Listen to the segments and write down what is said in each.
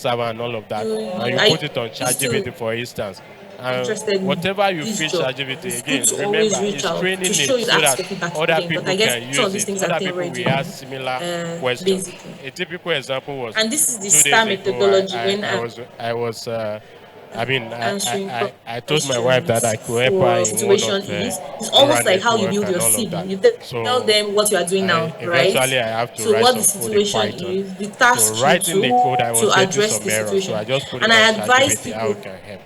server and all of that, and you I put it on still ChatGPT, for instance. interested in Whatever you this feed job. ChatGPT, It's good again, to always remember, reach it's out to training show it you so ask that for feedback other again. But people I guess can some of use these it. things I Other think people already will ask similar questions. basically. A typical example was And this is the 2 days star ago. methodology when I was I mean, answering I told my wife that questions I could help her for in one of situation is. It's neural almost like how you network build and your all of CV. that. You tell So them what you are doing now, right? eventually I have to So write what the some code in situation Python. is, the So task you writing the code, I to was getting address some the errors. So I situation. just put it And on I advise ChatGPT how people it can help.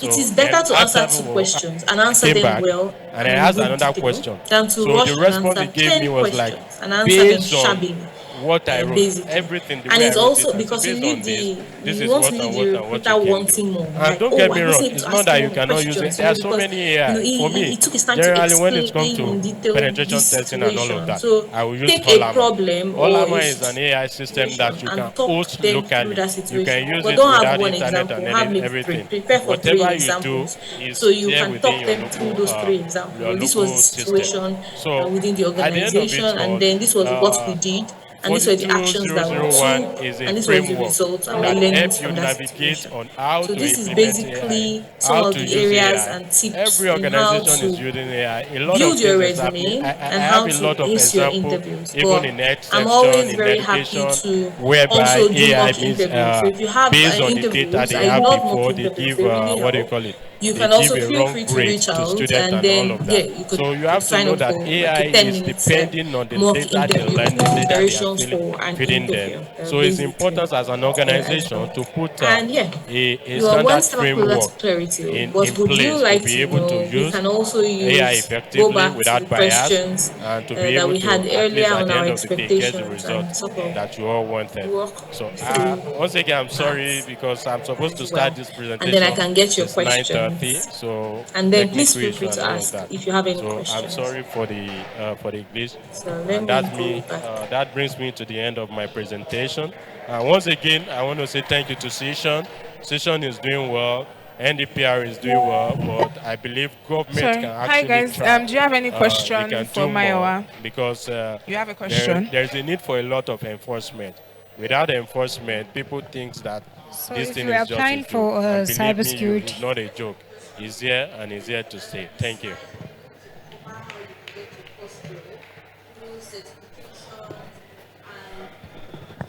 it So is then better to answer after two questions and I answer came them back well and I and in asked good another detail question. than to So the rush and response he answer gave me 10 was like, questions and answer them based on shabbily, what I wrote, basically. everything, the And way I it's wrote it, also and say because you based on leave this, this you is want to what leave and the what and what you recruiter can do. wanting more. And Like, don't oh, get I me was wrong, able it's to not ask him that you more cannot use it. questions, There are so because many AI. For me, he took his time to generally, when it explain comes to in detail penetration this testing and all of situation. that, So I will use take a Olama. problem or Olama a is an AI system situation that you can and talk host them through locally. that You can situation. use But it don't have without one internet and example. Have maybe three. everything. Prepare for three Whatever you do examples so is you there can within talk them through those three examples. your This was the local system. situation So within the at the end of organization, it and all, then this was what we uh, did, and these were the actions that we 42001 took, is a and this was the framework results and my that learnings help you from that navigate situation. on how So to this is implement AI, basically some how of to the use areas AI. and tips Every in how organization is to using AI. A lot of build your things is happening. resume I and have how a to lot of ace your example, interviews. even But in health I'm section, always in very happy education, to whereby also do AI mock means interviews. So if you have based on the data interviews, they I have love mock before, they interviews. give They really what do you help. call it? You They can give also a feel wrong free to grade reach to out, students and and all then of yeah, that. you So you could have to sign know up that for like AI a 10 is minutes depending on the mock data they interview, learn, the data they are preparations for an feeding them. interview, So it's basically. important as an As organization well. to put And yeah, a you are one standard step closer framework to clarity. in But would you place to like be to able to know? We use can also AI go effectively back to the without bias questions and to be that able we to, had at earlier least at on the our end of the day, get the expectations result and sort of that you all wanted. walk So through once again, I'm that sorry because I'm supposed to as start well. this And then I presentation can get your since 9:30. questions. So And then please technical feel issue free and to all of ask that. if you have any So I'm questions. sorry for the glitch, So let and me that's go me. back. That brings me to the end of my presentation. Once again, I want to say thank you to Session. Session is doing well. NDPR is doing well, but I believe government can Sorry. Hi actually guys. try. Do you have any They question can for do more Mayowa? because You have a question. there's a need for a lot of enforcement. Without enforcement, people think that So this if thing you're is just a applying joke. for And believe me, it's cybersecurity, not a joke. It's here and it's here to stay. Thank you.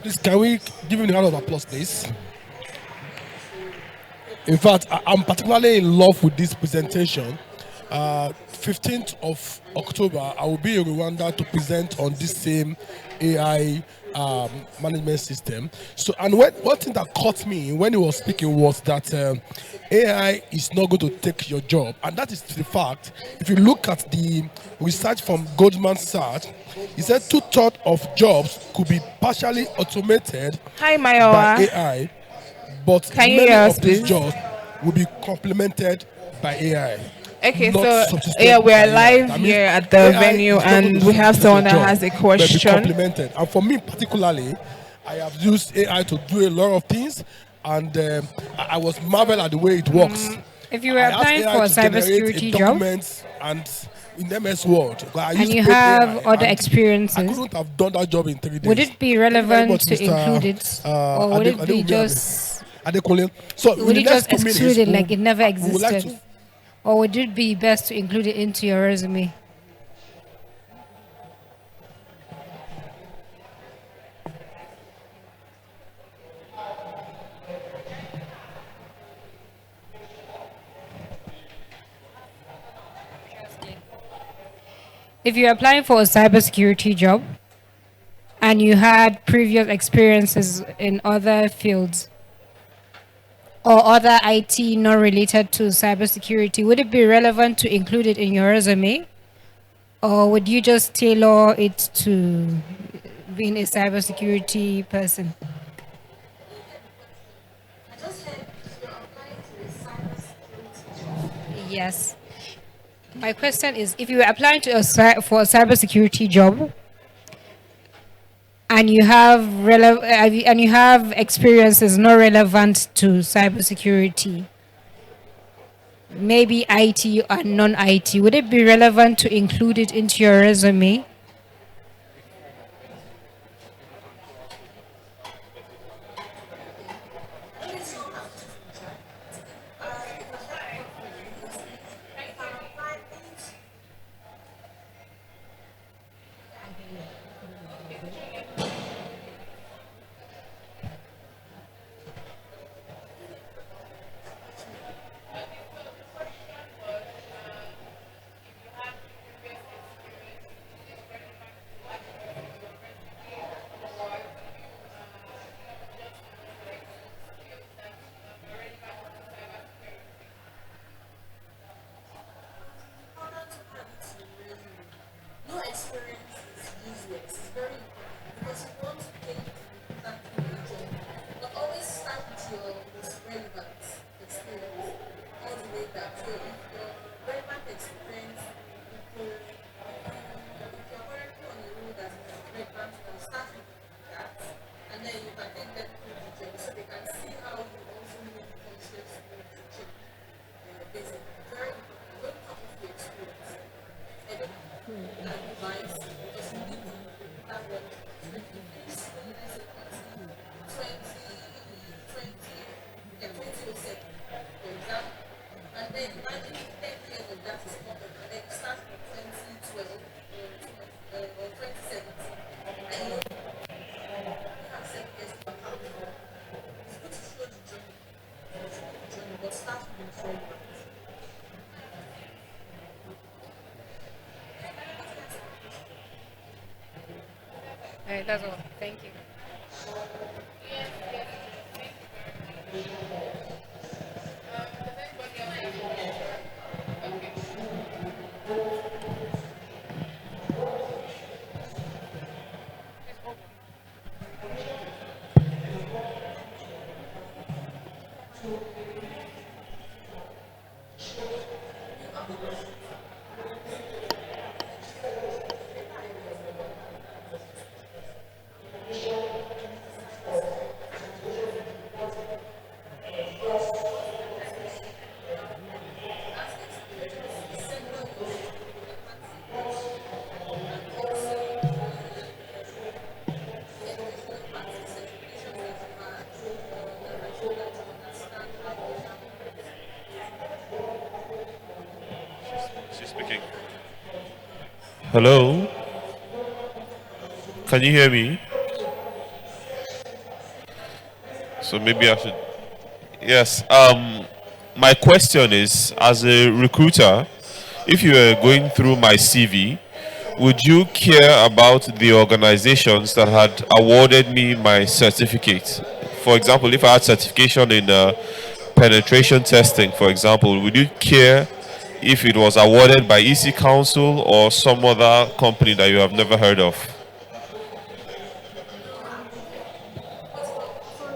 Please, can we give him a round of applause, please? In fact, I'm particularly in love with this presentation. 15th of October, I will be in Rwanda to present on this same AI management system. So, and one thing that caught me when he was speaking was that AI is not going to take your job, and that is the fact. If you look at the research from Goldman Sachs, he said 2/3 of jobs could be partially automated Hi by Mayowa. AI, but Can you many hear us of these please? jobs will be complemented by AI, Okay, not so yeah, substituted we by are AI. live That means here at the AI venue is not going to and we have substitute your someone that job, has a but be question. complemented. And for me particularly, I have used AI to do a lot of things, and I was marveled at the way it works. if you were I asked applying AI for a to generate a cybersecurity job document and in MS Word. I and used you Paid have AI other and I experiences, couldn't have done that job in 3 would days. it be Thank you very relevant much, to Mr. include it, or Adekunle. So in would the it next just 2 minutes, exclude it like it never we would like existed, to. or would it be best to include it into your resume? If you're applying for a cybersecurity job and you had previous experiences in other fields or other IT not related to cybersecurity, would it be relevant to include it in your resume? Or would you just tailor it to being a cybersecurity person? Yes. My question is, if you were applying to for a cybersecurity job and you have and you have experiences not relevant to cybersecurity, maybe IT or non-IT, would it be relevant to include it into your resume? That's all. Thank you. She's speaking. Hello, can you hear me? So maybe I should. Yes. My question is, as a recruiter, if you were going through my CV, would you care about the organizations that had awarded me my certificate? For example, if I had certification in penetration testing, for example, would you care if it was awarded by EC Council or some other company that you have never heard of?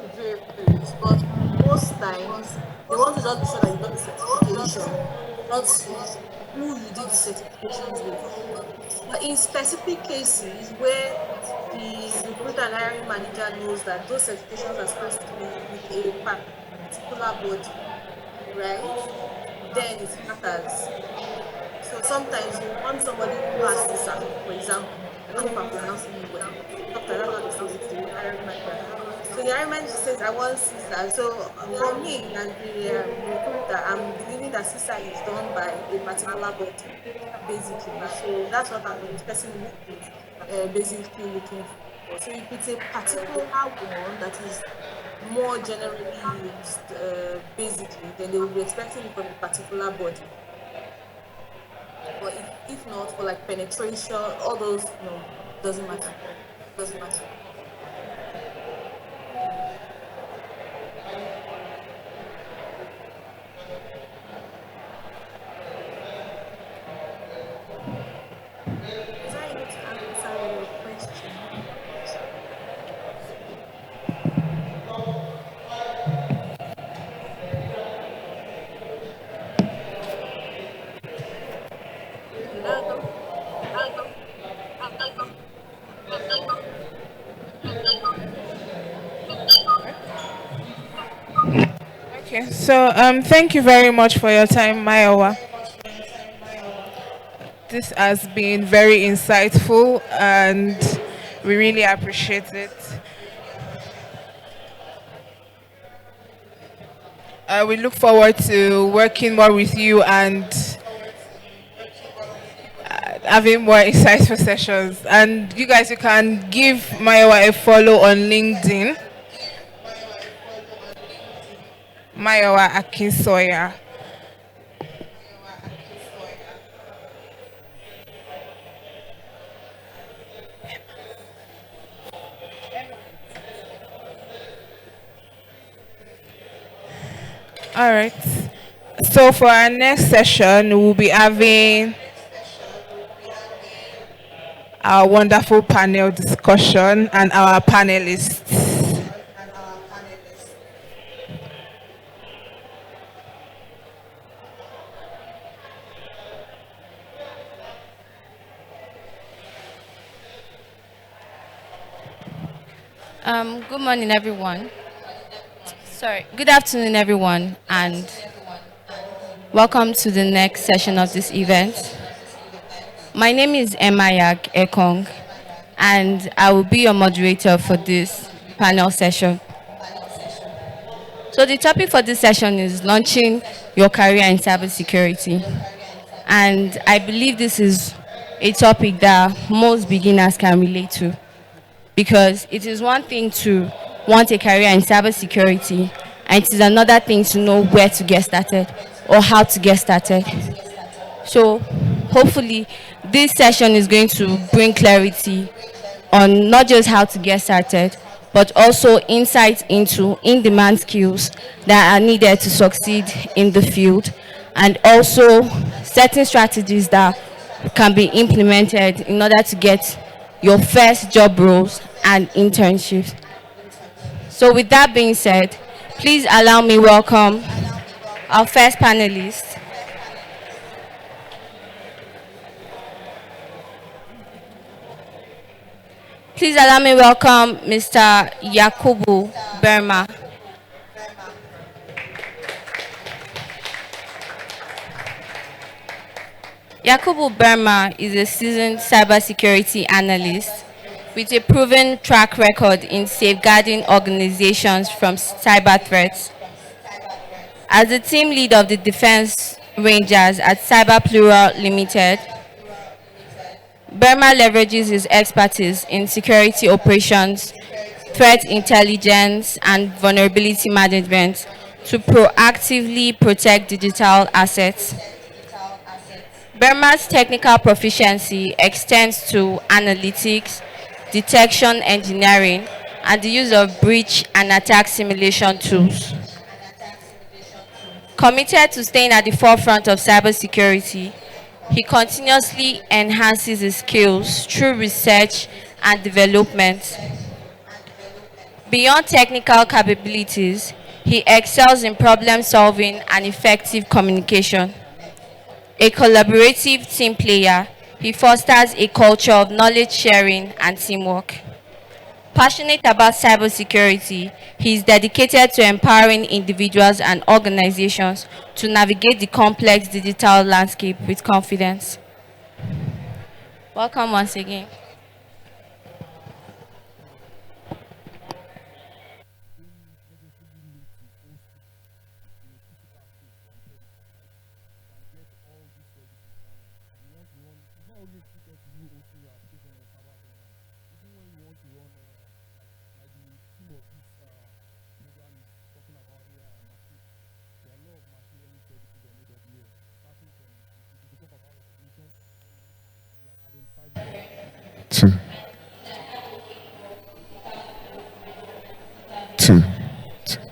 It varies, but most times they want to just be sure that you got the certification, not who you did the certifications with. But in specific cases where the recruiter and hiring manager knows that those certifications are supposed to be with a particular body, right? Then it matters. So sometimes you want somebody who has CISA, for example. I don't know if I'm pronouncing it well. Doctor, that's how they say it, the hiring manager. So the hiring manager says, I want CISA. So for me, as the recruiter, I'm believing that CISA is done by a particular body, basically. So that's what the person is basically looking for. So if it's a particular one that is more generally used, basically, then they will be expecting it from a particular body. But if not, for like penetration, all those, no, doesn't matter. Doesn't matter. Was I able to answer your question? Hello? Okay, so thank you very much for your time, Mayowa. This has been very insightful and we really appreciate it. We look forward to working more with you and having more insightful sessions. And you guys, you can give Mayowa a follow on LinkedIn. Mayowa Akinsoya. All right. So for our next session, we'll be having our wonderful panel discussion and our panelists. Good morning, everyone. Sorry, good afternoon, everyone, and welcome to the next session of this event. My name is Emayak Ekong, and I will be your moderator for this panel session. So the topic for this session is launching your career in cybersecurity. And I believe this is a topic that most beginners can relate to, because it is one thing to want a career in cybersecurity, and it is another thing to know where to get started or how to get started. So hopefully this session is going to bring clarity on not just how to get started, but also insights into in-demand skills that are needed to succeed in the field, and also certain strategies that can be implemented in order to get your first job roles and internships. So with that being said, please allow me welcome our first panelist. Please allow me welcome Mr. Yakubu Berma. Yakubu Berma is a seasoned cybersecurity analyst with a proven track record in safeguarding organizations from cyber threats. As the team lead of the Defense Rangers at Cyber Plural Limited, Berma leverages his expertise in security operations, threat intelligence, and vulnerability management to proactively protect digital assets. Berma's technical proficiency extends to analytics, detection engineering, and the use of breach and attack simulation tools. Committed to staying at the forefront of cybersecurity, he continuously enhances his skills through research and development. Beyond technical capabilities, he excels in problem solving and effective communication. A collaborative team player, he fosters a culture of knowledge sharing and teamwork. Passionate about cybersecurity, he is dedicated to empowering individuals and organizations to navigate the complex digital landscape with confidence. Welcome once again. Two, two, two.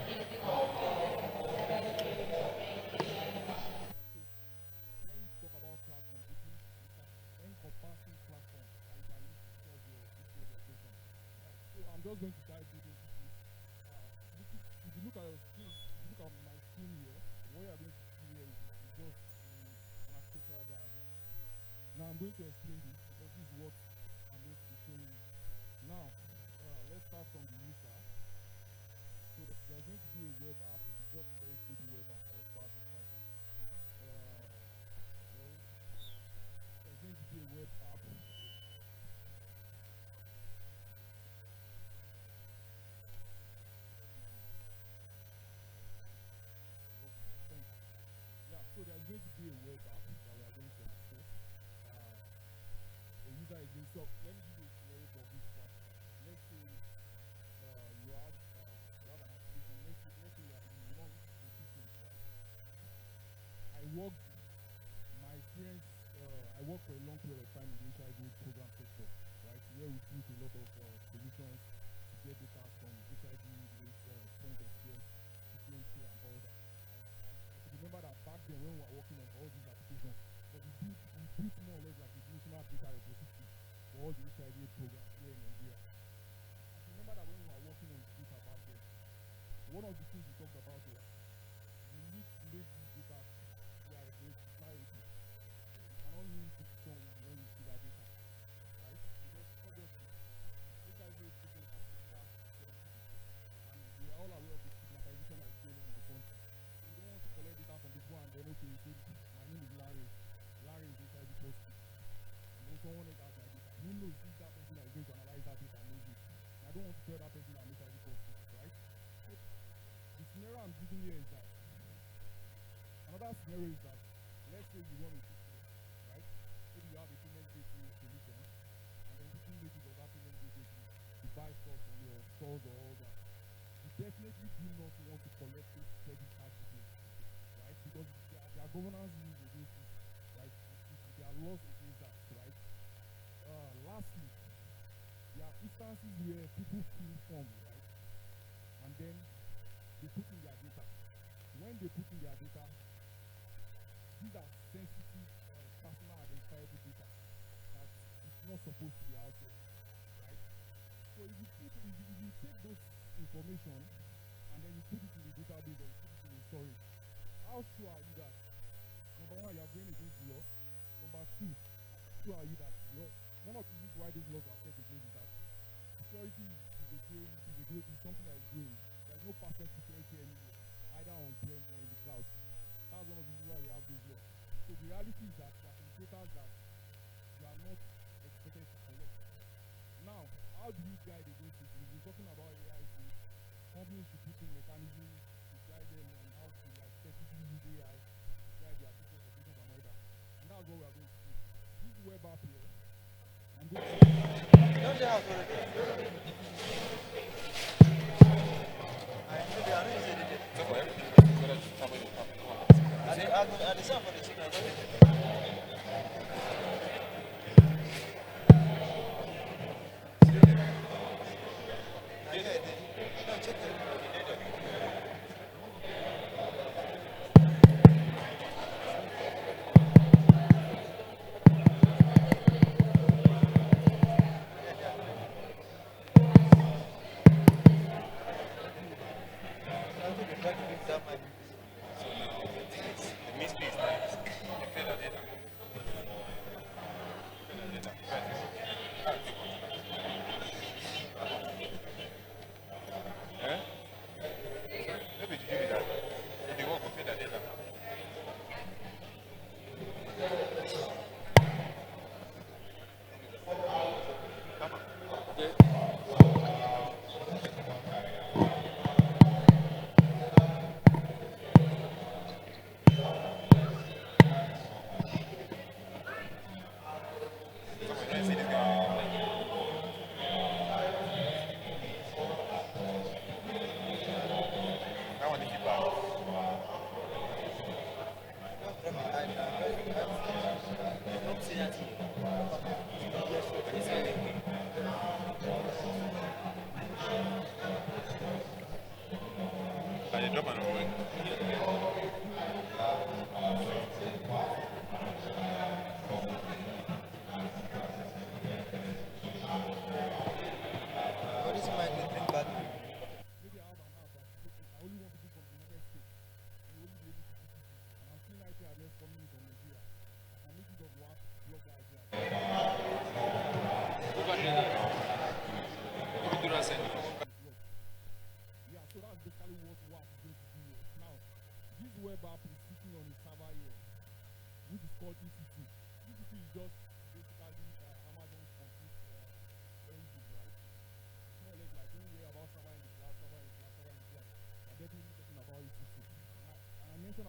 governance rules against this, right? There are laws against that, right? Lastly, there are instances where people fill forms, right? And then they put in their data. When they put in their data, these are sensitive, personal identifiable data that is not supposed to be out there, right? So if you take those information and then you put it in the database or you put it in the storage, how sure are you that, number one, you are going against the law? Number two, how sure are you that one of the reasons why those laws are set in place is that security is something that is growing. There is no perfect security anywhere, either on-prem or in the cloud. That's one of the reasons why we have those laws. So the reality is that there are some data that you are not expected to collect. Now, how do you guide against it? We've been talking about AI things. Companies should put in mechanisms to guide them on how to effectively use AI to guide their business operations and all that. And that's what we are going to do. This web app here, I'm going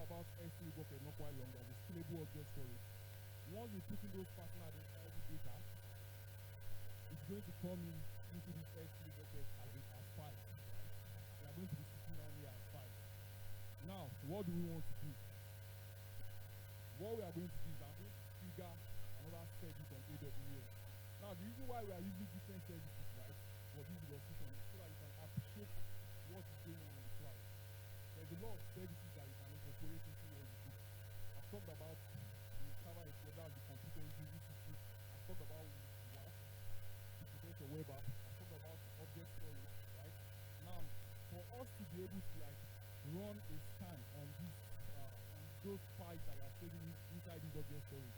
about S3 bucket not quite long, there's a scalable object storage. Once you put in those personal identifiable data, it's going to come into this S3 bucket as files. Right? They are going to be sitting down here as files. Now, what do we want to do? What we are going to do is I'm going to trigger another service on AWS. Now, the reason why we are using different services, right, for this illustration is so that you can appreciate what is going on the cloud. There's a lot of services that you can incorporate into what you do. I've talked about the server exposure, the computer engine, EC2. I've talked about WAF, the potential web app. I've talked about object storage, right? Now, for us to be able to run a scan on those files that are saving inside this object storage,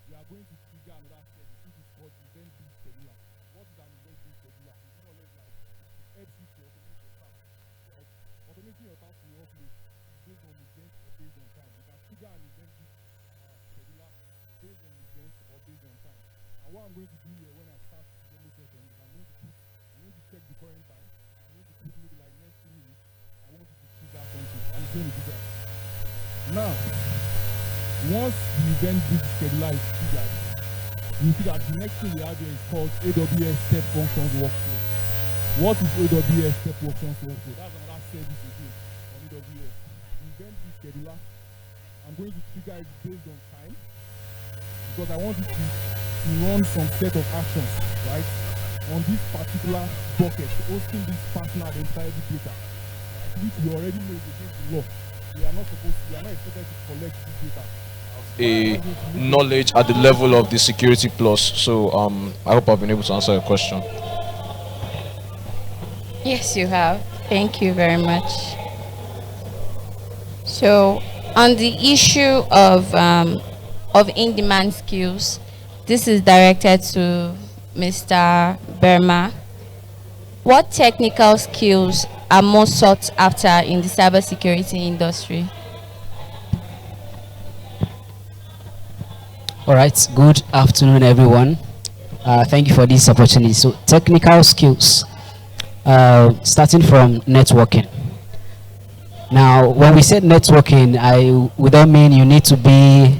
we are going to trigger another service which is called event-based scheduler. What is an event-based scheduler? It's more or less like it helps you to automate your task. Right? Automating your task will work with based on events or based on time. You can trigger an event-based scheduler based on events or based on time. And what I'm going to do here when I start the demo session is I'm going to check the current time. I'm going to put maybe like next 2 minutes. I want you to trigger something. I'm going to do that. Now, once the event-based scheduler is triggered, you see that the next thing we have here is called AWS Step Functions Workflow. What is AWS Step Functions Workflow? That's another service again on AWS. The event-based scheduler I'm going to trigger it based on time because I want it to run some set of actions, right, on this particular bucket, hosting this partner identifiable data, right, which we already know is against the law. We are not expected to collect this data. A knowledge at the level of the security plus. So I hope I've been able to answer your question. Yes, you have. Thank you very much. So, on the issue of in-demand skills, this is directed to Mr. Berma. What technical skills are most sought after in the cybersecurity industry? All right, good afternoon, everyone. Thank you for this opportunity. So, technical skills, starting from networking. Now, when we said networking, we don't mean you need to be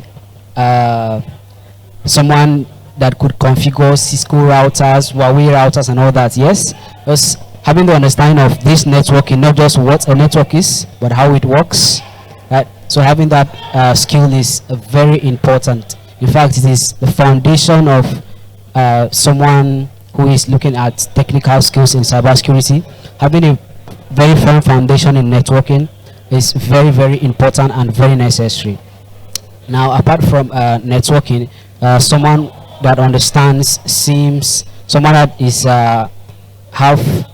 someone that could configure Cisco routers, Huawei routers, and all that. Yes, just having the understanding of this networking, not just what a network is, but how it works. Right. So having that skill is very important. In fact, it is the foundation of someone who is looking at technical skills in cybersecurity. Having a very firm foundation in networking is very, very important and very necessary. Now, apart from networking, someone that understands SIEMs, someone that is have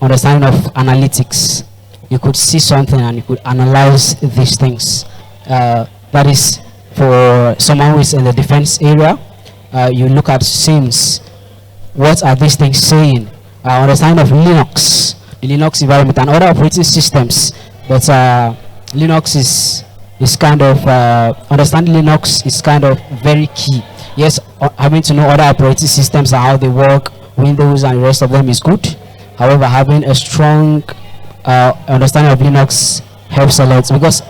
understanding of analytics. You could see something and you could analyze these things. That is for someone who is in the defense area. You look at SIEMs. What are these things saying? Understanding of Linux, the Linux environment, and other operating systems. But Linux is kind of understanding Linux is kind of very key. Yes, having to know other operating systems and how they work, Windows and the rest of them is good. However, having a strong understanding of Linux helps a lot because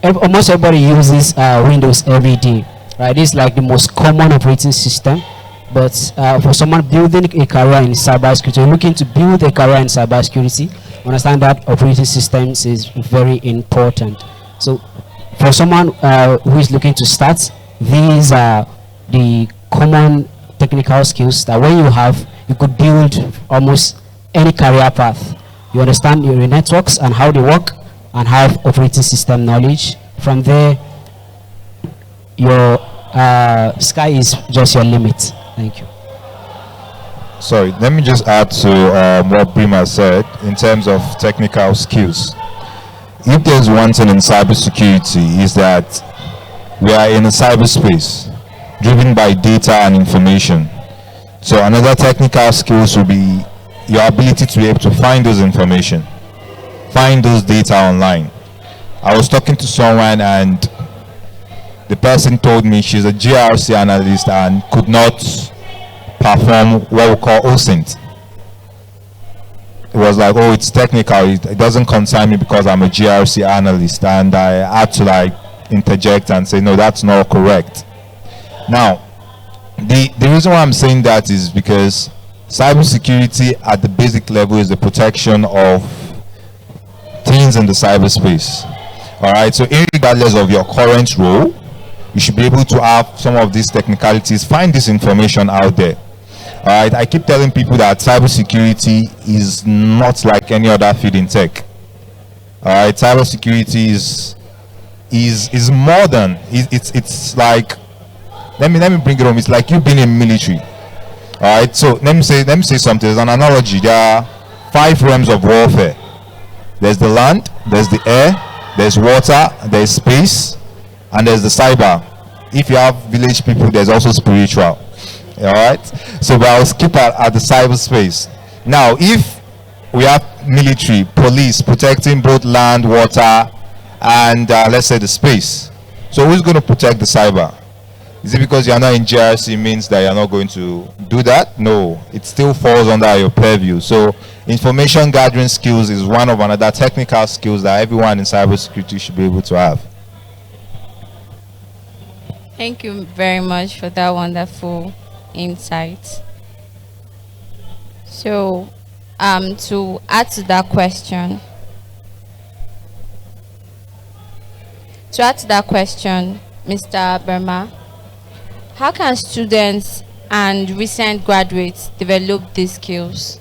almost everybody uses Windows every day, right? It's like the most common operating system. But for someone building a career in cybersecurity, looking to build a career in cybersecurity, understand that operating systems is very important. So for someone who is looking to start, these are the common technical skills that when you have, you could build almost any career path. You understand your networks and how they work and have operating system knowledge. From there, your sky is just your limit. Thank you. Sorry, let me just add to what Brima said in terms of technical skills. If there's one thing in cybersecurity is that we are in a cyberspace driven by data and information. So another technical skills will be your ability to be able to find those information, find those data online. I was talking to someone and the person told me she's a GRC analyst and could not perform what we call OSINT. It was like, oh, it's technical, it doesn't concern me because I'm a GRC analyst, and I had to like interject and say, no, that's not correct. Now, the reason why I'm saying that is because cybersecurity at the basic level is the protection of things in the cyberspace. All right, so regardless of your current role, you should be able to have some of these technicalities, find this information out there. All right, I keep telling people that cybersecurity is not like any other field in tech. All right, cybersecurity is more than it's like, let me bring it home. It's like you've been in military. All right, so let me say something. There's an analogy. There are 5 realms of warfare. There's the land, there's the air, there's water, there's space, and there's the cyber. If you have village people, there's also spiritual. All right, so but I'll skip at the cyberspace. Now, if we have military, police protecting both land, water, and let's say the space, so who's going to protect the cyber? Is it because you're not in GRC means that you're not going to do that? No, it still falls under your purview. So information gathering skills is one of another technical skills that everyone in cybersecurity should be able to have. Thank you very much for that wonderful insight. So, to add to that question, To add to that question, Mr. Burma, how can students and recent graduates develop these skills?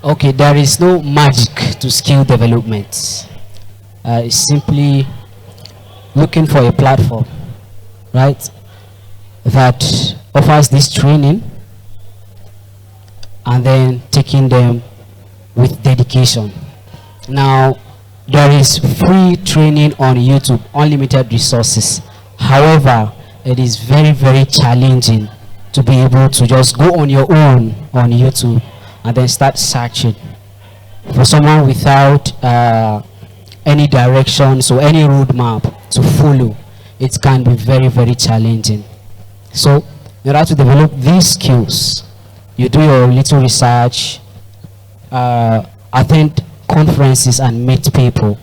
Okay, there is no magic to skill development. It's simply looking for a platform, right, that offers this training and then taking them with dedication. Now, there is free training on YouTube, unlimited resources. However, it is very, very challenging to be able to just go on your own on YouTube and then start searching. For someone without any directions or any roadmap to follow, it can be very, very challenging. So, in order to develop these skills, you do your little research, attend conferences and meet people.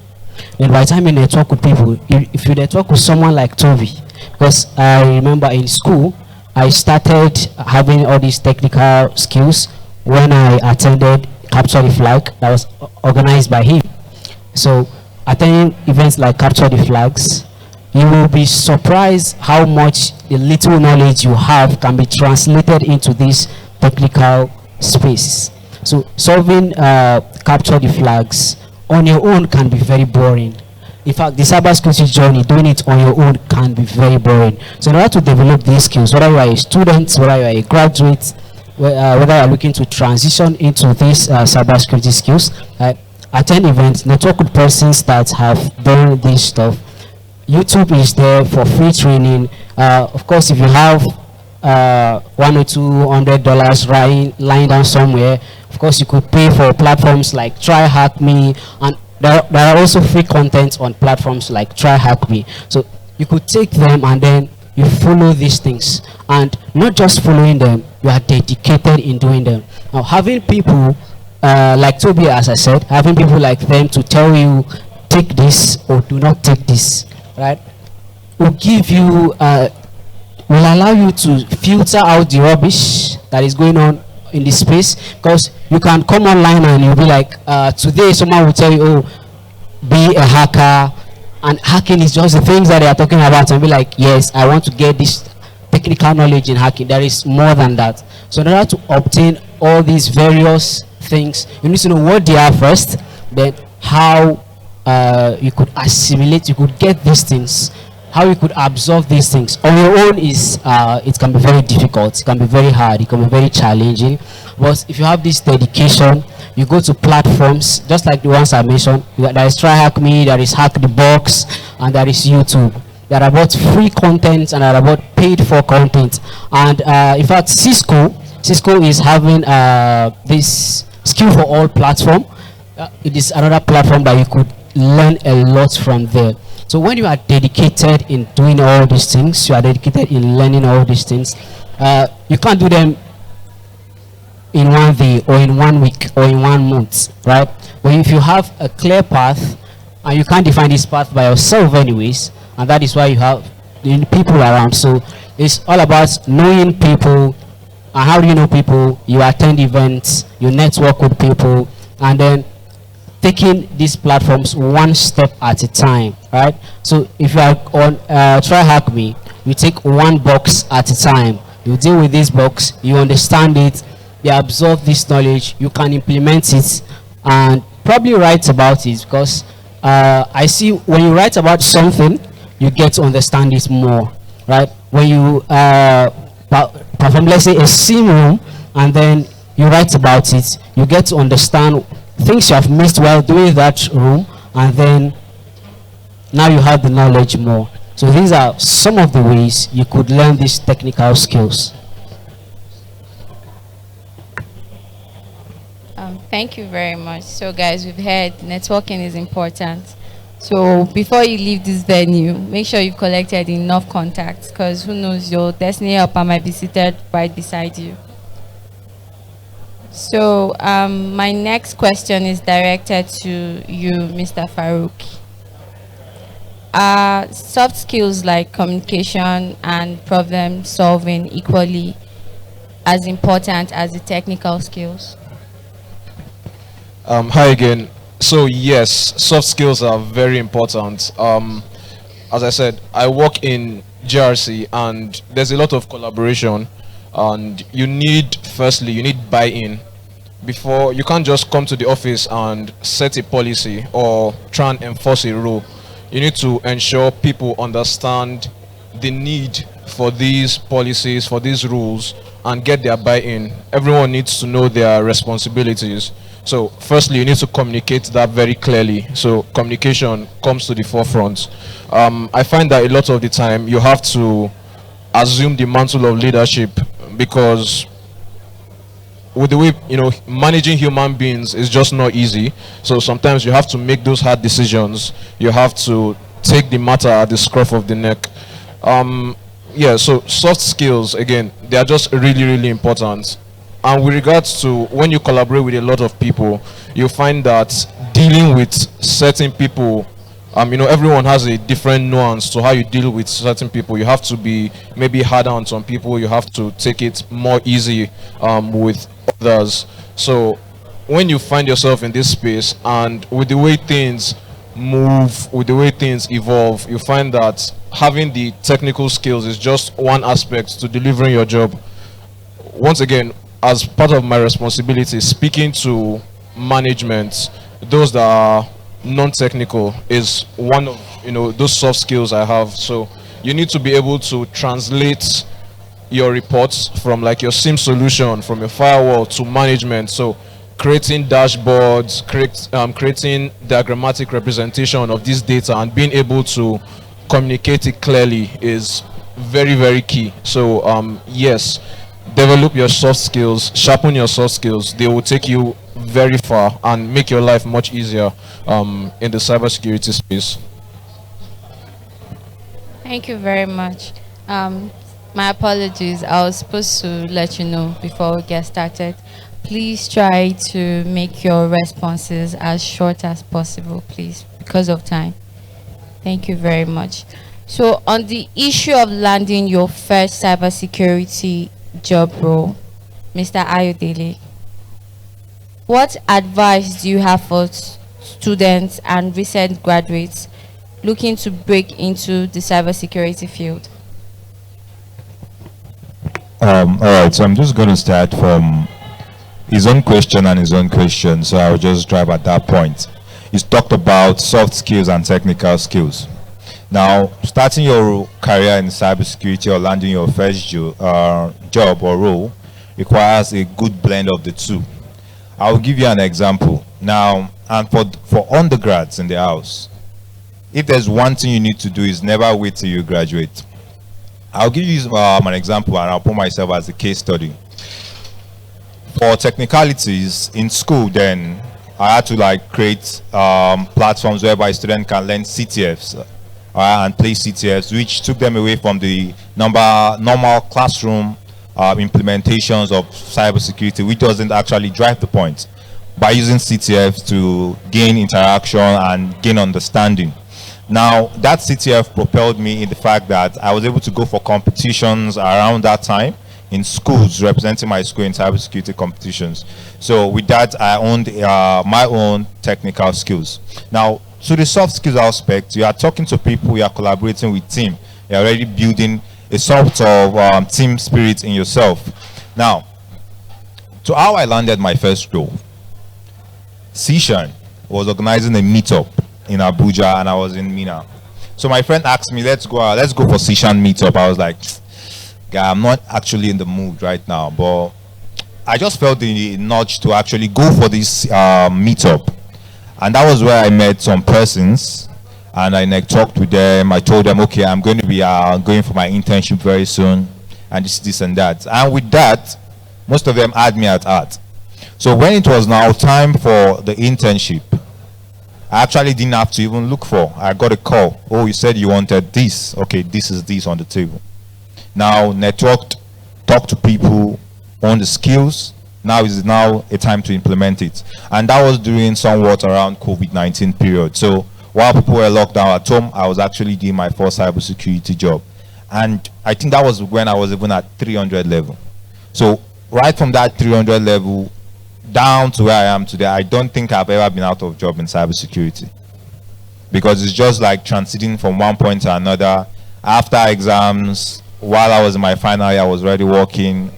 And by the time you network with people, if you network with someone like Toby, because I remember in school, I started having all these technical skills when I attended Capture the Flag that was organized by him. So attending events like Capture the Flags, you will be surprised how much the little knowledge you have can be translated into this technical space. So solving Capture the Flags on your own can be very boring. In fact, the cybersecurity journey, doing it on your own can be very boring. So in order to develop these skills, whether you are a student, whether you are a graduate, whether you are looking to transition into these cybersecurity skills, attend events, network with persons that have done this stuff. YouTube is there for free training. Of course, if you have $100 or $200 lying down somewhere, of course you could pay for platforms like Try Hack Me, and there are also free content on platforms like Try Hack Me. So you could take them and then you follow these things, and not just following them, you are dedicated in doing them. Now, having people like Toby, as I said, having people like them to tell you take this or do not take this, right, will give you will allow you to filter out the rubbish that is going on in the space, because you can come online and you'll be like, today someone will tell you, oh, be a hacker, and hacking is just the things that they are talking about, and be like, yes, I want to get this technical knowledge in hacking. There is more than that. So in order to obtain all these various things, you need to know what they are first, then how you could assimilate, you could get these things, how you could absorb these things. On your own is it can be very difficult, it can be very hard, it can be very challenging. But if you have this dedication, you go to platforms just like the ones I mentioned. There is Try Hack Me, there is Hack the Box, and there is YouTube. There are both free content and there are both paid for content. And in fact, Cisco is having this Skill for All platform. It is another platform that you could learn a lot from there. So when you are dedicated in doing all these things, you are dedicated in learning all these things, you can't do them in 1 day or in 1 week or in 1 month, right? But if you have a clear path, and you can't define this path by yourself anyways, and that is why you have the people around. So it's all about knowing people. And how do you know people? You attend events, you network with people, and then taking these platforms one step at a time, right? So if you are on Try Hack Me, you take one box at a time. You deal with this box, you understand it, you absorb this knowledge, you can implement it, and probably write about it, because I see when you write about something, you get to understand it more, right? When you perform, let's say, a sim room, and then you write about it, you get to understand things you have missed while doing that room, and then now you have the knowledge more. So these are some of the ways you could learn these technical skills. Thank you very much. So guys, we've heard networking is important. So before you leave this venue, make sure you've collected enough contacts, because who knows, your destiny helper might be seated right beside you. So my next question is directed to you, Mr. Farouk. Are soft skills like communication and problem solving equally as important as the technical skills? Hi again. So yes, soft skills are very important. As I said, I work in GRC and there's a lot of collaboration, and firstly you need buy-in. Before, you can't just come to the office and set a policy or try and enforce a rule. You need to ensure people understand the need for these policies, for these rules, and get their buy-in. Everyone needs to know their responsibilities. So firstly, you need to communicate that very clearly. So communication comes to the forefront. I find that a lot of the time you have to assume the mantle of leadership, because with the way, managing human beings is just not easy. So sometimes you have to make those hard decisions. You have to take the matter at the scruff of the neck. Yeah, so soft skills, again, they are just really, really important. And with regards to when you collaborate with a lot of people, you find that dealing with certain people, everyone has a different nuance to how you deal with certain people. You have to be maybe harder on some people. You have to take it more easy with others. So when you find yourself in this space, and with the way things move, with the way things evolve, you find that having the technical skills is just one aspect to delivering your job. Once again, as part of my responsibility, speaking to management, those that are non-technical, is one of those soft skills I have. So you need to be able to translate your reports from like your SIM solution, from your firewall to management. So creating dashboards, creating diagrammatic representation of this data and being able to communicate it clearly is very, very key. So yes, develop your soft skills, sharpen your soft skills. They will take you very far and make your life much easier in the cybersecurity space. Thank you very much. My apologies. I was supposed to let you know before we get started. Please try to make your responses as short as possible, please, because of time. Thank you very much. So on the issue of landing your first cybersecurity job role, Mr. Ayodele, what advice do you have for students and recent graduates looking to break into the cybersecurity field? All right, so I'm just going to start from his own question and his own question, so I'll just drive at that point. He's talked about soft skills and technical skills. Now, starting your career in cybersecurity or landing your first job or role requires a good blend of the two. I'll give you an example. Now, and for undergrads in the house, if there's one thing you need to do is never wait till you graduate. I'll give you an example, and I'll put myself as a case study. For technicalities in school, then I had to create platforms whereby students can learn CTFs and play CTFs, which took them away from the normal classroom implementations of cybersecurity, which doesn't actually drive the point, by using CTFs to gain interaction and gain understanding. Now, that CTF propelled me in the fact that I was able to go for competitions around that time in schools, representing my school in cybersecurity competitions. So with that, I owned my own technical skills. Now, to the soft skills aspect, you are talking to people, you are collaborating with team, you're already building a sort of team spirit in yourself. Now, to how I landed my first role, Sishan was organizing a meetup in Abuja, and I was in Mina. So my friend asked me, let's go for Sishan meetup. I was like, guy, I'm not actually in the mood right now, but I just felt the nudge to actually go for this meetup. And that was where I met some persons, and I talked with them. I told them, okay, I'm going to be going for my internship very soon, and this and that. And with that, most of them had me at heart. So when it was now time for the internship, I actually didn't have to even look for. I got a call. Oh, you said you wanted this. Okay, this is this on the table. Now, networked, talk to people, on the skills. Now is now a time to implement it. And that was during somewhat around COVID-19 period. So while people were locked down at home, I was actually doing my first cybersecurity job. And I think that was when I was even at 300 level. So right from that 300 level, down to where I am today, I don't think I've ever been out of job in cybersecurity, because it's just like transiting from one point to another. After exams, while I was in my final year, I was already working.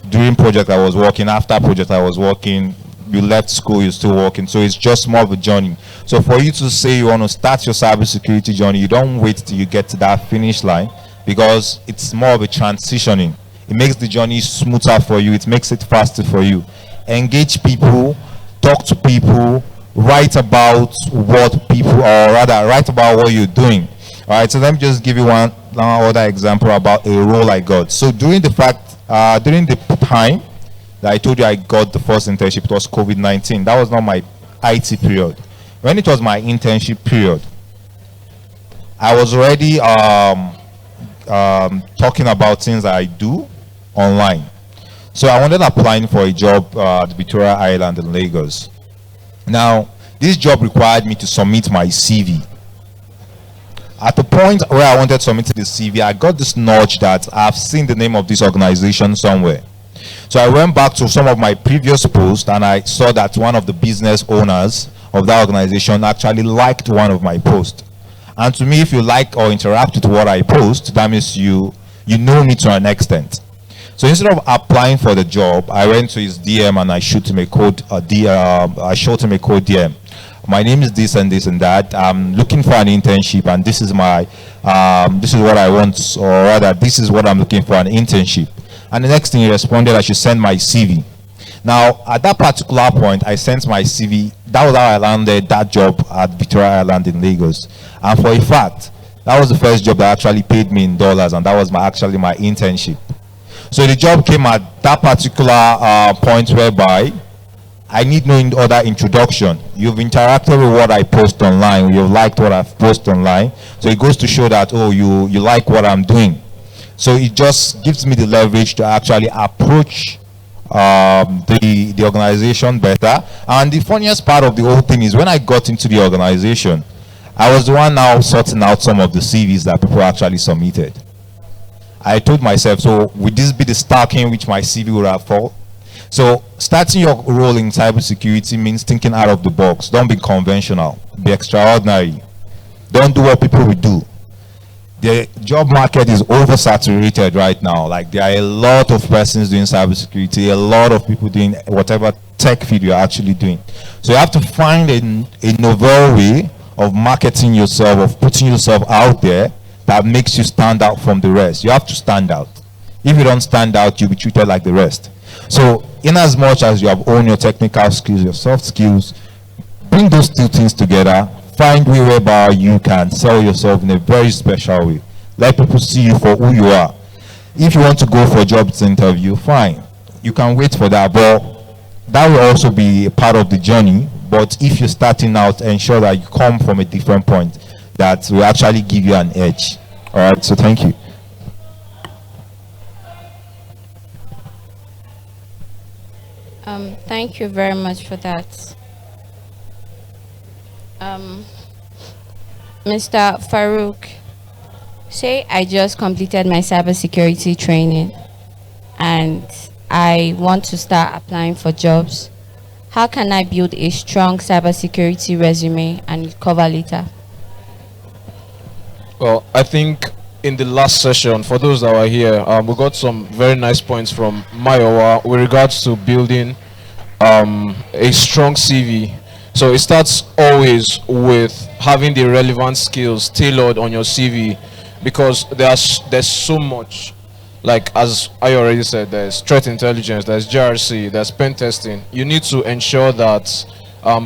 During project, I was working. After project, I was working. You left school, you're still working. So it's just more of a journey. So for you to say you want to start your cybersecurity journey, you don't wait till you get to that finish line, because it's more of a transitioning. It makes the journey smoother for you. It makes it faster for you. Engage people, talk to people, write about what people, or rather write about what you're doing. All right, so let me just give you one other example about a role I got. So during the time that I told you I got the first internship, it was COVID-19. That was not my IT period. When it was my internship period, I was already talking about things that I do online. So I wanted applying for a job at Victoria Island in Lagos. Now, this job required me to submit my CV. At the point where I wanted to submit the CV, I got this nudge that I've seen the name of this organization somewhere. So I went back to some of my previous posts, and I saw that one of the business owners of that organization actually liked one of my posts. And to me, if you like or interact with what I post, that means you know me to an extent. So instead of applying for the job, I went to his DM and I shot him a code DM. My name is this and this and that. I'm looking for an internship, and this is my this is what I want, or rather, this is what I'm looking for, an internship. And the next thing he responded, I should send my CV. Now, at that particular point, I sent my CV. That was how I landed that job at Victoria Island in Lagos. And for a fact, that was the first job that actually paid me in dollars, and that was actually my internship. So the job came at that particular point whereby I need no other introduction. You've interacted with what I post online. You've liked what I've posted online. So it goes to show that, oh, you like what I'm doing. So it just gives me the leverage to actually approach the organization better. And the funniest part of the whole thing is when I got into the organization, I was the one now sorting out some of the CVs that people actually submitted. I told myself, so would this be the stacking which my CV would have fall? So starting your role in cybersecurity means thinking out of the box. Don't be conventional. Be extraordinary. Don't do what people will do. The job market is oversaturated right now. Like, there are a lot of persons doing cybersecurity, a lot of people doing whatever tech field you're actually doing. So you have to find a novel way of marketing yourself, of putting yourself out there that makes you stand out from the rest. You have to stand out. If you don't stand out, you'll be treated like the rest. So in as much as you have owned your technical skills, your soft skills, bring those two things together. Find way whereby you can sell yourself in a very special way. Let people see you for who you are. If you want to go for a job interview, fine. You can wait for that, but that will also be a part of the journey. But if you're starting out, ensure that you come from a different point that will actually give you an edge. All right, so thank you. Thank you very much for that. Mr. Farouk, say I just completed my cybersecurity training and I want to start applying for jobs. How can I build a strong cybersecurity resume and cover letter? Well, I think in the last session, for those that were here, we got some very nice points from Mayowa with regards to building a strong CV. So it starts always with having the relevant skills tailored on your CV, because there's so much. Like, as I already said, there's threat intelligence, there's GRC, there's pen testing. You need to ensure that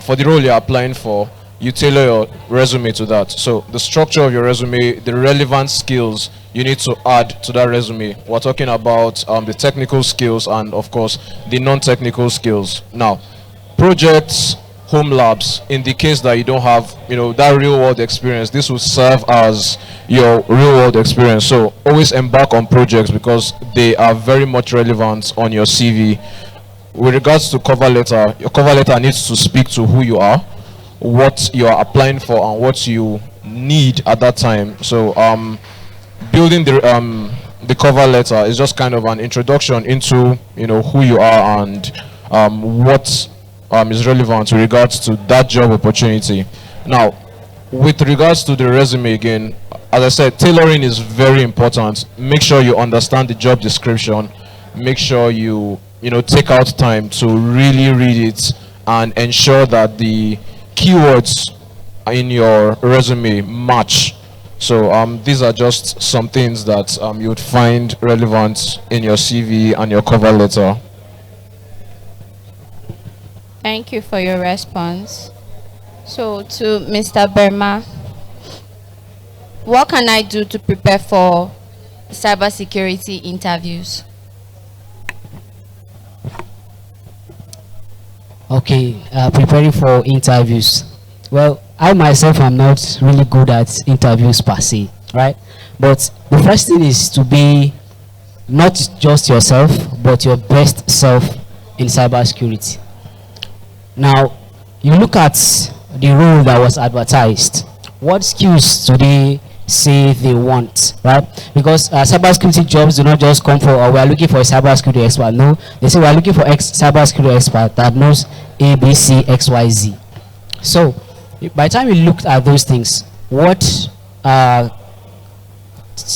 for the role you're applying for, you tailor your resume to that. So the structure of your resume, the relevant skills you need to add to that resume. We're talking about the technical skills and, of course, the non-technical skills. Now, projects, home labs, in the case that you don't have, that real-world experience, this will serve as your real-world experience. So always embark on projects because they are very much relevant on your CV. With regards to cover letter, your cover letter needs to speak to who you are, what you are applying for, and what you need at that time. So building the cover letter is just kind of an introduction into who you are and what is relevant with regards to that job opportunity. Now, with regards to the resume again, as I said, tailoring is very important. Make sure you understand the job description. Make sure you know take out time to really read it and ensure that the keywords in your resume match. So these are just some things that you would find relevant in your CV and your cover letter. Thank you for your response. So, to Mr. Berma, what can I do to prepare for cybersecurity interviews? Okay, preparing for interviews. Well, I myself am not really good at interviews per se, right? But the first thing is to be not just yourself, but your best self in cybersecurity. Now, you look at the role that was advertised. What skills do they say they want, right? Because cybersecurity jobs do not just come for, we are looking for a cybersecurity expert. No, they say we are looking for cybersecurity expert that knows A, B, C, X, Y, Z. So, by the time you looked at those things, what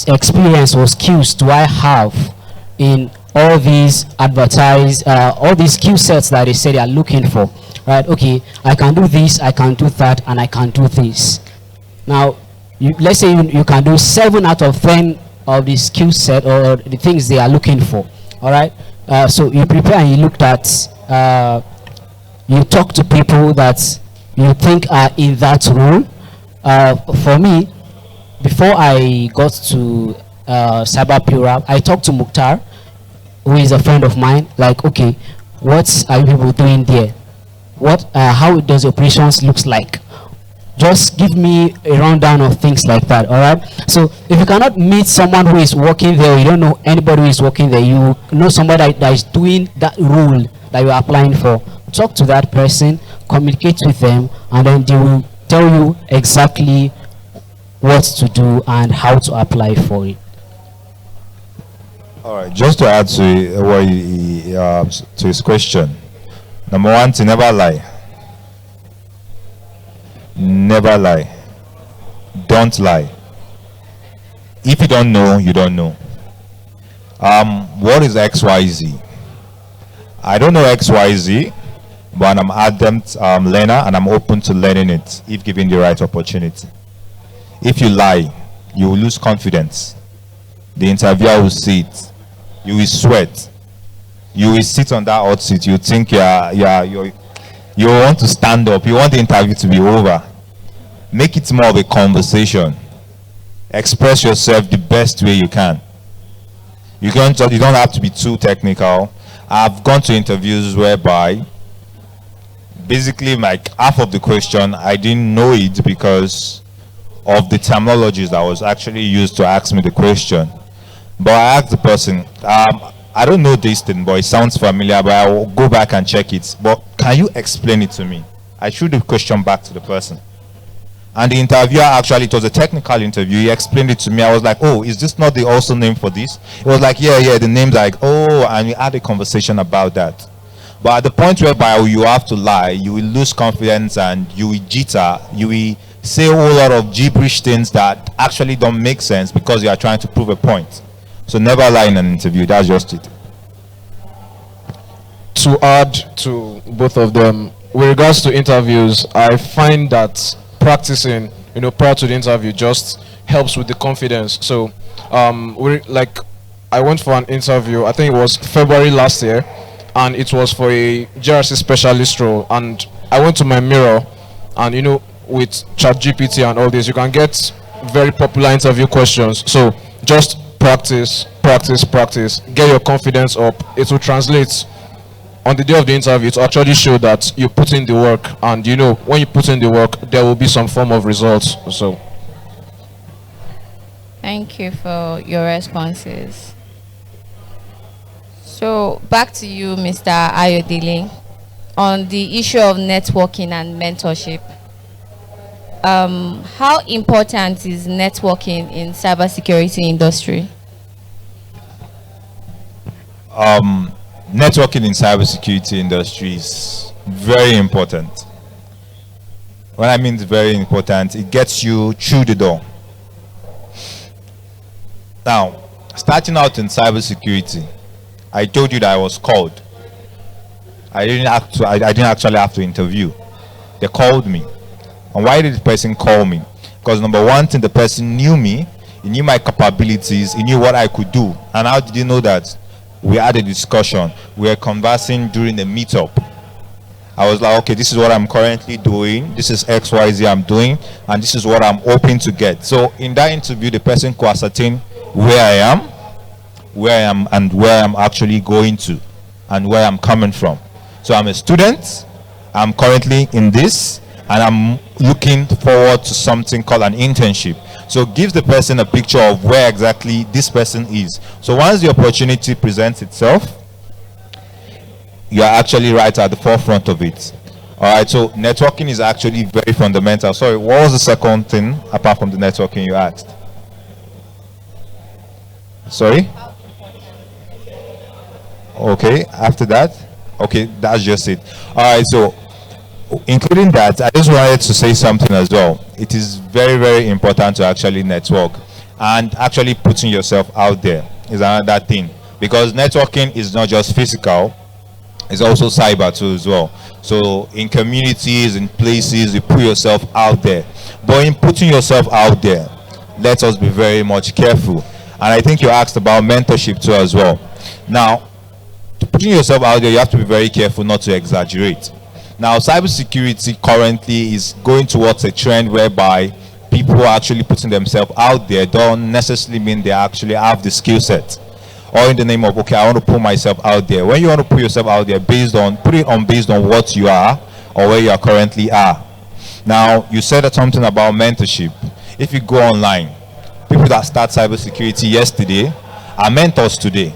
experience or skills do I have in all these advertised, all these skill sets that they say they are looking for, right? Okay, I can do this, I can do that, and I can do this. Now, let's say you can do 7 out of 10 of the skill set or the things they are looking for. All right. So you prepare and you looked at, you talk to people that you think are in that role. For me, before I got to Cyber Pura, I talked to Mukhtar, who is a friend of mine. Like, okay, what are you people doing there? What, how does operations looks like? Just give me a rundown of things like that. All right. So if you cannot meet someone who is working there, you don't know anybody who is working there, you know somebody that is doing that role that you are applying for. Talk to that person, communicate with them, and then they will tell you exactly what to do and how to apply for it. All right, just to add to what to his question. Number one, to never lie. Never lie. Don't lie. If you don't know, you don't know. What is XYZ? I don't know XYZ, but I'm adept learner and I'm open to learning it if given the right opportunity. If you lie, you will lose confidence. The interviewer will see it. You will sweat. You will sit on that hot seat. You think you want to stand up. You want the interview to be over. Make it more of a conversation. Express yourself the best way you can. You don't have to be too technical. I've gone to interviews whereby basically like half of the question I didn't know it because of the terminologies that was actually used to ask me the question. But I asked the person, I don't know this thing, but it sounds familiar, but I will go back and check it. But can you explain it to me? I threw the question back to the person. And the interviewer, actually, it was a technical interview. He explained it to me. I was like, oh, is this not the also name for this? It was like, yeah, the name's like, oh, and we had a conversation about that. But at the point whereby you have to lie, you will lose confidence and you will jitter. You will say a whole lot of gibberish things that actually don't make sense because you are trying to prove a point. So never lie in an interview. That's just it. To add to both of them, with regards to interviews, I find that practicing, prior to the interview just helps with the confidence. So, I went for an interview, I think it was February last year, and it was for a GRC specialist role. And I went to my mirror, and with ChatGPT and all this, you can get very popular interview questions. So, just practice, get your confidence up. It will translate on the day of the interview to actually show that you put in the work, and when you put in the work, there will be some form of results. So thank you for your responses. So back to you, Mr. Ayodele, on the issue of networking and mentorship. How important is networking in cybersecurity industry? networking in cybersecurity industry is very important. When I mean it's very important, it gets you through the door. Now, starting out in cybersecurity, I told you that I was called. I didn't actually have to interview. They called me. And why did the person call me? Because number one thing, the person knew me, he knew my capabilities, he knew what I could do. And how did he know that? We had a discussion. We were conversing during the meetup. I was like, okay, this is what I'm currently doing. This is XYZ I'm doing. And this is what I'm hoping to get. So in that interview, the person could ascertain where I am, and where I'm actually going to, and where I'm coming from. So I'm a student. I'm currently in this, and I'm looking forward to something called an internship. So it gives the person a picture of where exactly this person is. So once the opportunity presents itself, you are actually right at the forefront of it. All right, so networking is actually very fundamental. Sorry, what was the second thing apart from the networking you asked? Sorry? Okay, after that? Okay, that's just it. All right, so including that, I just wanted to say something as well. It is very, very important to actually network, and actually putting yourself out there is another thing, because networking is not just physical, it's also cyber too as well. So in communities, in places, you put yourself out there. But in putting yourself out there, let us be very much careful. And I think you asked about mentorship too as well. Now, to putting yourself out there, you have to be very careful not to exaggerate. Now, cybersecurity currently is going towards a trend whereby people who are actually putting themselves out there don't necessarily mean they actually have the skill set. Or in the name of, okay, I want to put myself out there. When you want to put yourself out there, based on what you are or where you are currently are. Now, you said something about mentorship. If you go online, people that start cybersecurity yesterday are mentors today.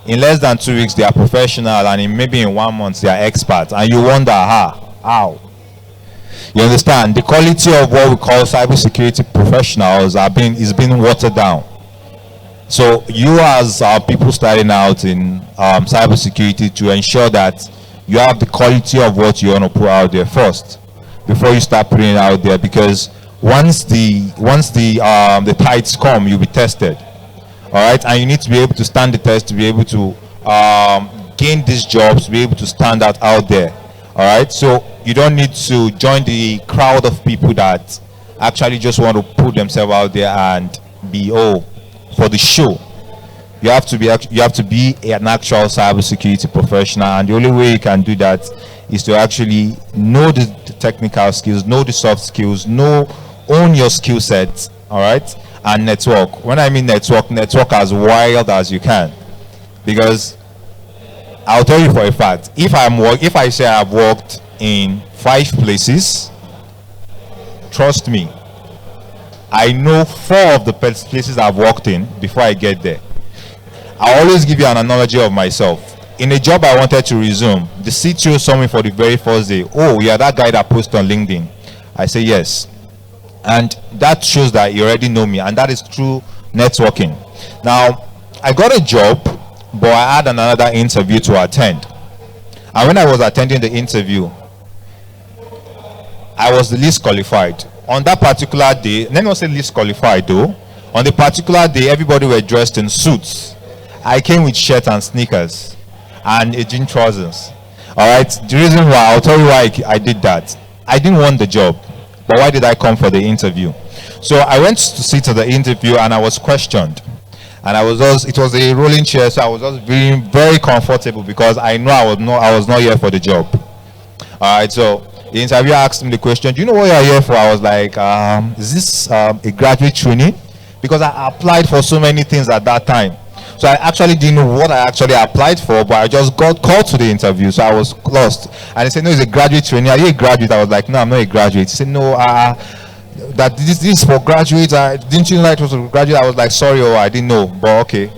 In less than 2 weeks, they are professional, and maybe in 1 month, they are experts. And you wonder, how? You understand? The quality of what we call cybersecurity professionals is being watered down. So you as people starting out in cybersecurity, to ensure that you have the quality of what you want to put out there first before you start putting it out there, because once the tides come, you'll be tested. All right, and you need to be able to stand the test, to be able to gain these jobs, to be able to stand out there. All right, so you don't need to join the crowd of people that actually just want to put themselves out there and be for the show. You have to be an actual cybersecurity professional, and the only way you can do that is to actually know the technical skills, know the soft skills, own your skill sets, all right, and network. When I mean network as wild as you can, because I'll tell you for a fact, if I say I've worked in 5 places, trust me, I know 4 of the places I've worked in before I get there. I always give you an analogy of myself. In a job I wanted to resume, the CTO saw me for the very first day. Oh, you're that guy that posted on LinkedIn. I say yes. And that shows that you already know me, and that is true networking. Now, I got a job, but I had another interview to attend. And when I was attending the interview, I was the least qualified. On that particular day, let me not say least qualified though, on the particular day, everybody were dressed in suits. I came with shirt and sneakers and a jean trousers. All right, the reason why, I'll tell you why I did that. I didn't want the job, but why did I come for the interview? So I went to sit at the interview and I was questioned. And it was a rolling chair, so I was just being very comfortable because I know I was not here for the job. All right, so the interviewer asked me the question, do you know what you're here for? I was like, is this a graduate training? Because I applied for so many things at that time. So I actually didn't know what I actually applied for, but I just got called to the interview, so I was lost. And he said, no, it's a graduate training. Are you a graduate? I was like, no, I'm not a graduate. He said, no, that this is for graduates. Didn't you know it was for graduate? I was like, sorry, I didn't know, but okay.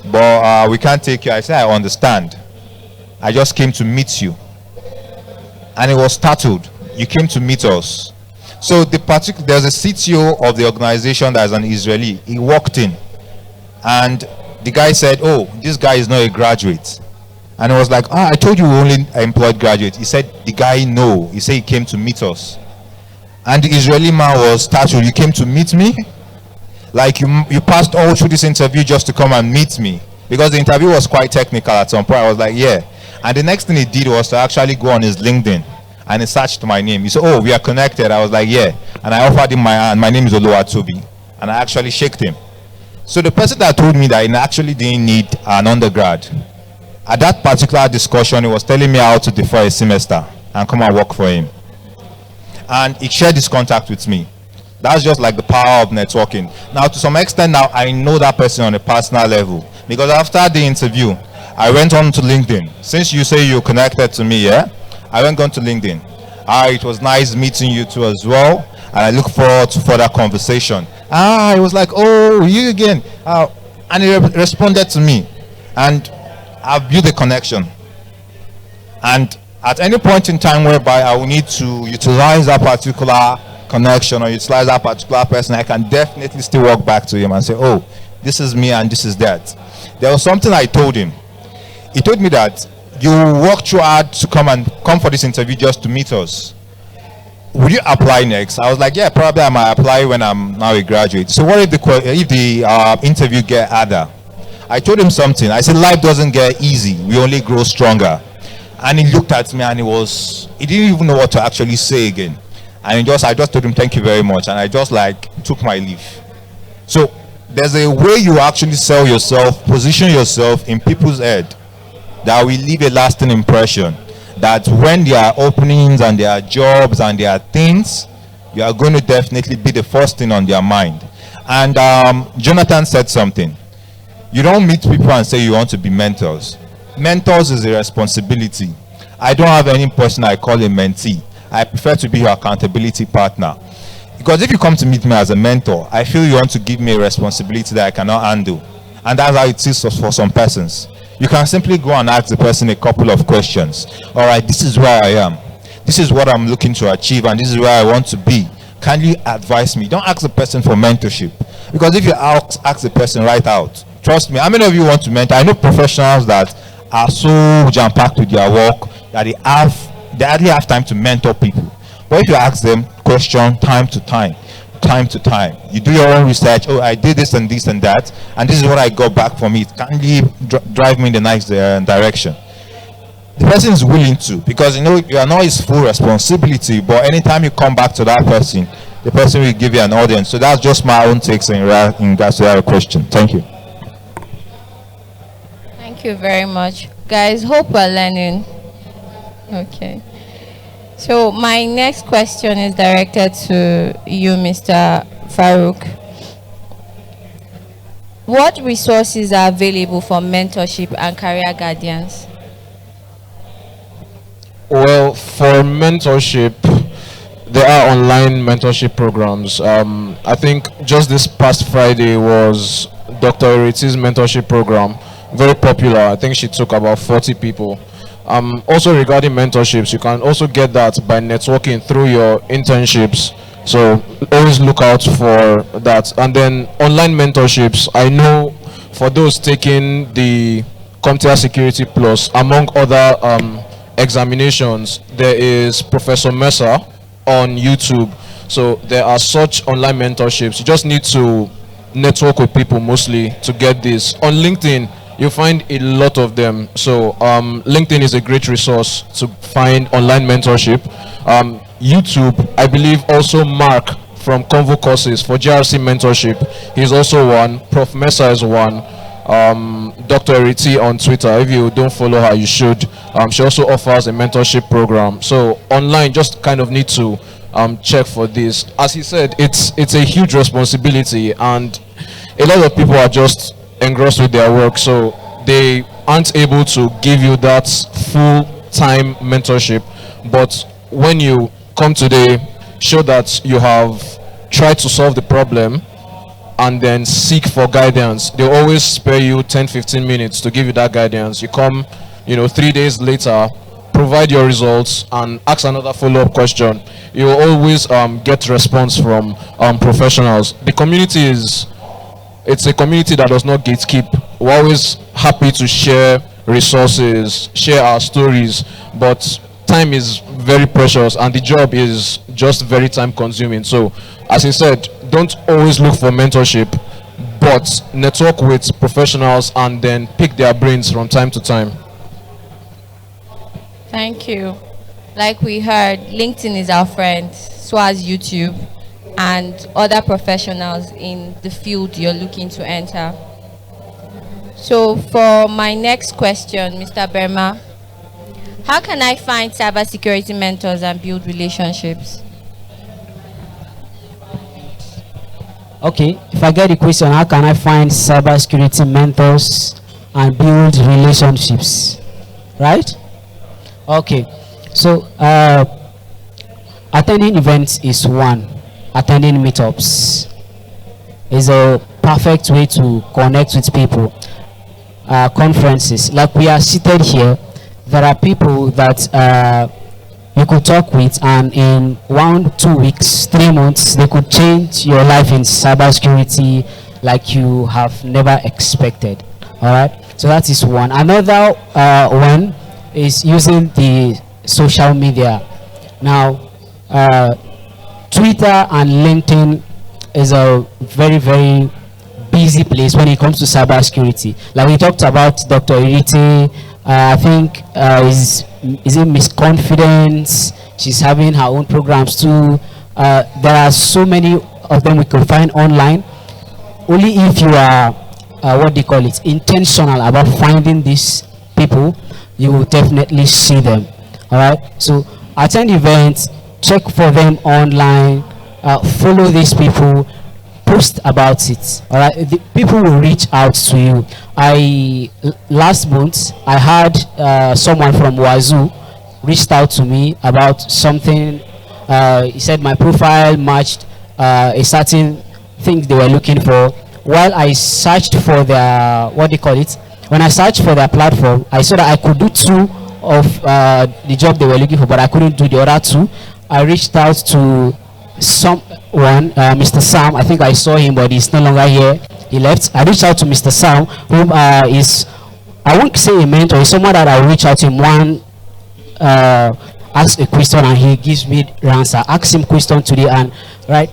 But we can't take you. I said, I understand. I just came to meet you. And he was startled. You came to meet us. So there's a CTO of the organization that is an Israeli. He walked in, and the guy said, oh, this guy is not a graduate. And I was like, I told you we only employed graduates. He said, the guy, no. He said he came to meet us. And the Israeli man was startled. You came to meet me? Like you passed all through this interview just to come and meet me? Because the interview was quite technical at some point. I was like, yeah. And the next thing he did was to actually go on his LinkedIn and he searched my name. He said, oh, we are connected. I was like, yeah. And I offered him my hand. My name is Oluwatobi. And I actually shook him. So the person that told me that he actually didn't need an undergrad, at that particular discussion, he was telling me how to defer a semester and come and work for him. And he shared his contact with me. That's just like the power of networking. Now, to some extent now, I know that person on a personal level. Because after the interview, I went on to LinkedIn. Since you say you're connected to me, yeah? I went on to LinkedIn. It was nice meeting you too as well. And I look forward to further conversation. He was like, oh, you again. And he responded to me. And I've built a connection. And at any point in time whereby I will need to utilize that particular connection or utilize that particular person, I can definitely still walk back to him and say, oh, this is me and this is that. There was something I told him. He told me that you worked too hard to come for this interview just to meet us. Will you apply next? I was like, yeah, probably I might apply when I'm now a graduate. So what if the interview get harder? I told him something. I said, life doesn't get easy. We only grow stronger. And he looked at me and he didn't even know what to actually say again. And I just told him, thank you very much. And I just took my leave. So there's a way you actually sell yourself, position yourself in people's head that will leave a lasting impression. That when there are openings and there are jobs and there are things, you are going to definitely be the first thing on their mind. And Jonathan said something. You don't meet people and say you want to be mentors. Mentors is a responsibility. I don't have any person I call a mentee. I prefer to be your accountability partner. Because if you come to meet me as a mentor, I feel you want to give me a responsibility that I cannot handle. And that's how it is for some persons. You can simply go and ask the person a couple of questions. All right, this is where I am. This is what I'm looking to achieve, and this is where I want to be. Can you advise me? Don't ask the person for mentorship. Because if you ask the person right out, trust me, how many of you want to mentor? I know professionals that are so jam-packed with their work that they hardly have time to mentor people. But if you ask them question time to time, you do your own research. Oh, I did this and this and that, and this is what I got back from it. Can you drive me in the next direction? The person is willing to, because you are not his full responsibility, but anytime you come back to that person, the person will give you an audience. So that's just my own takes in regards to that question. Thank you. Thank you very much. Guys, hope we're learning. Okay. So my next question is directed to you, Mr. Farouk. What resources are available for mentorship and career guidance? Well, for mentorship, there are online mentorship programs. I think just this past Friday was Dr. Eriti's mentorship program. Very popular. I think she took about 40 people. Also regarding mentorships, you can also get that by networking through your internships. So always look out for that. And then online mentorships, I know for those taking the CompTIA Security Plus, among other examinations, there is Professor Mercer on YouTube. So there are such online mentorships. You just need to network with people mostly to get this. On LinkedIn, you find a lot of them. So LinkedIn is a great resource to find online mentorship. YouTube, I believe also Mark from Convo Courses for GRC mentorship. He's also one. Prof. Mesa is one. Dr. Eriti on Twitter. If you don't follow her, you should. She also offers a mentorship program. So online, just kind of need to check for this. As he said, it's a huge responsibility, and a lot of people are just engrossed with their work, so they aren't able to give you that full-time mentorship. But when you come today, show that you have tried to solve the problem and then seek for guidance. They'll always spare you 10-15 minutes to give you that guidance. You come 3 days later, provide your results and ask another follow-up question. You will always get response from professionals. The community it's a community that does not gatekeep. We're always happy to share resources, share our stories, but time is very precious and the job is just very time consuming. So, as I said, don't always look for mentorship, but network with professionals and then pick their brains from time to time. Thank you. Like we heard, LinkedIn is our friend, so as YouTube and other professionals in the field you're looking to enter. So for my next question, Mr. Berma, how can I find cybersecurity mentors and build relationships? Okay, if I get the question, how can I find cybersecurity mentors and build relationships? Right? Okay, so attending events is one. Attending meetups is a perfect way to connect with people. Conferences, like we are seated here, there are people that you could talk with, and in 1, 2 weeks, 3 months, they could change your life in cybersecurity like you have never expected. All right, so that is one. Another one is using the social media. Now, Twitter and LinkedIn is a very, very busy place when it comes to cybersecurity. Like we talked about Dr. Irite, I think is it Miss Confidence? She's having her own programs too. There are so many of them we can find online. Only if you are what they call it, intentional about finding these people, you will definitely see them. All right. So attend events, check for them online, follow these people, post about it. All right, the people will reach out to you. Last month I had someone from Wazoo reached out to me about something. He said my profile matched a certain thing they were looking for. While I searched for their what they call it, when I searched for their platform, I saw that I could do 2 of the job they were looking for, but I couldn't do the other 2. I reached out to someone, Mr. Sam. I think I saw him, but he's no longer here. He left. I reached out to Mr. Sam, whom is, I won't say a mentor, he's someone that I reach out to him ask a question and he gives me the answer. Ask him question today and right.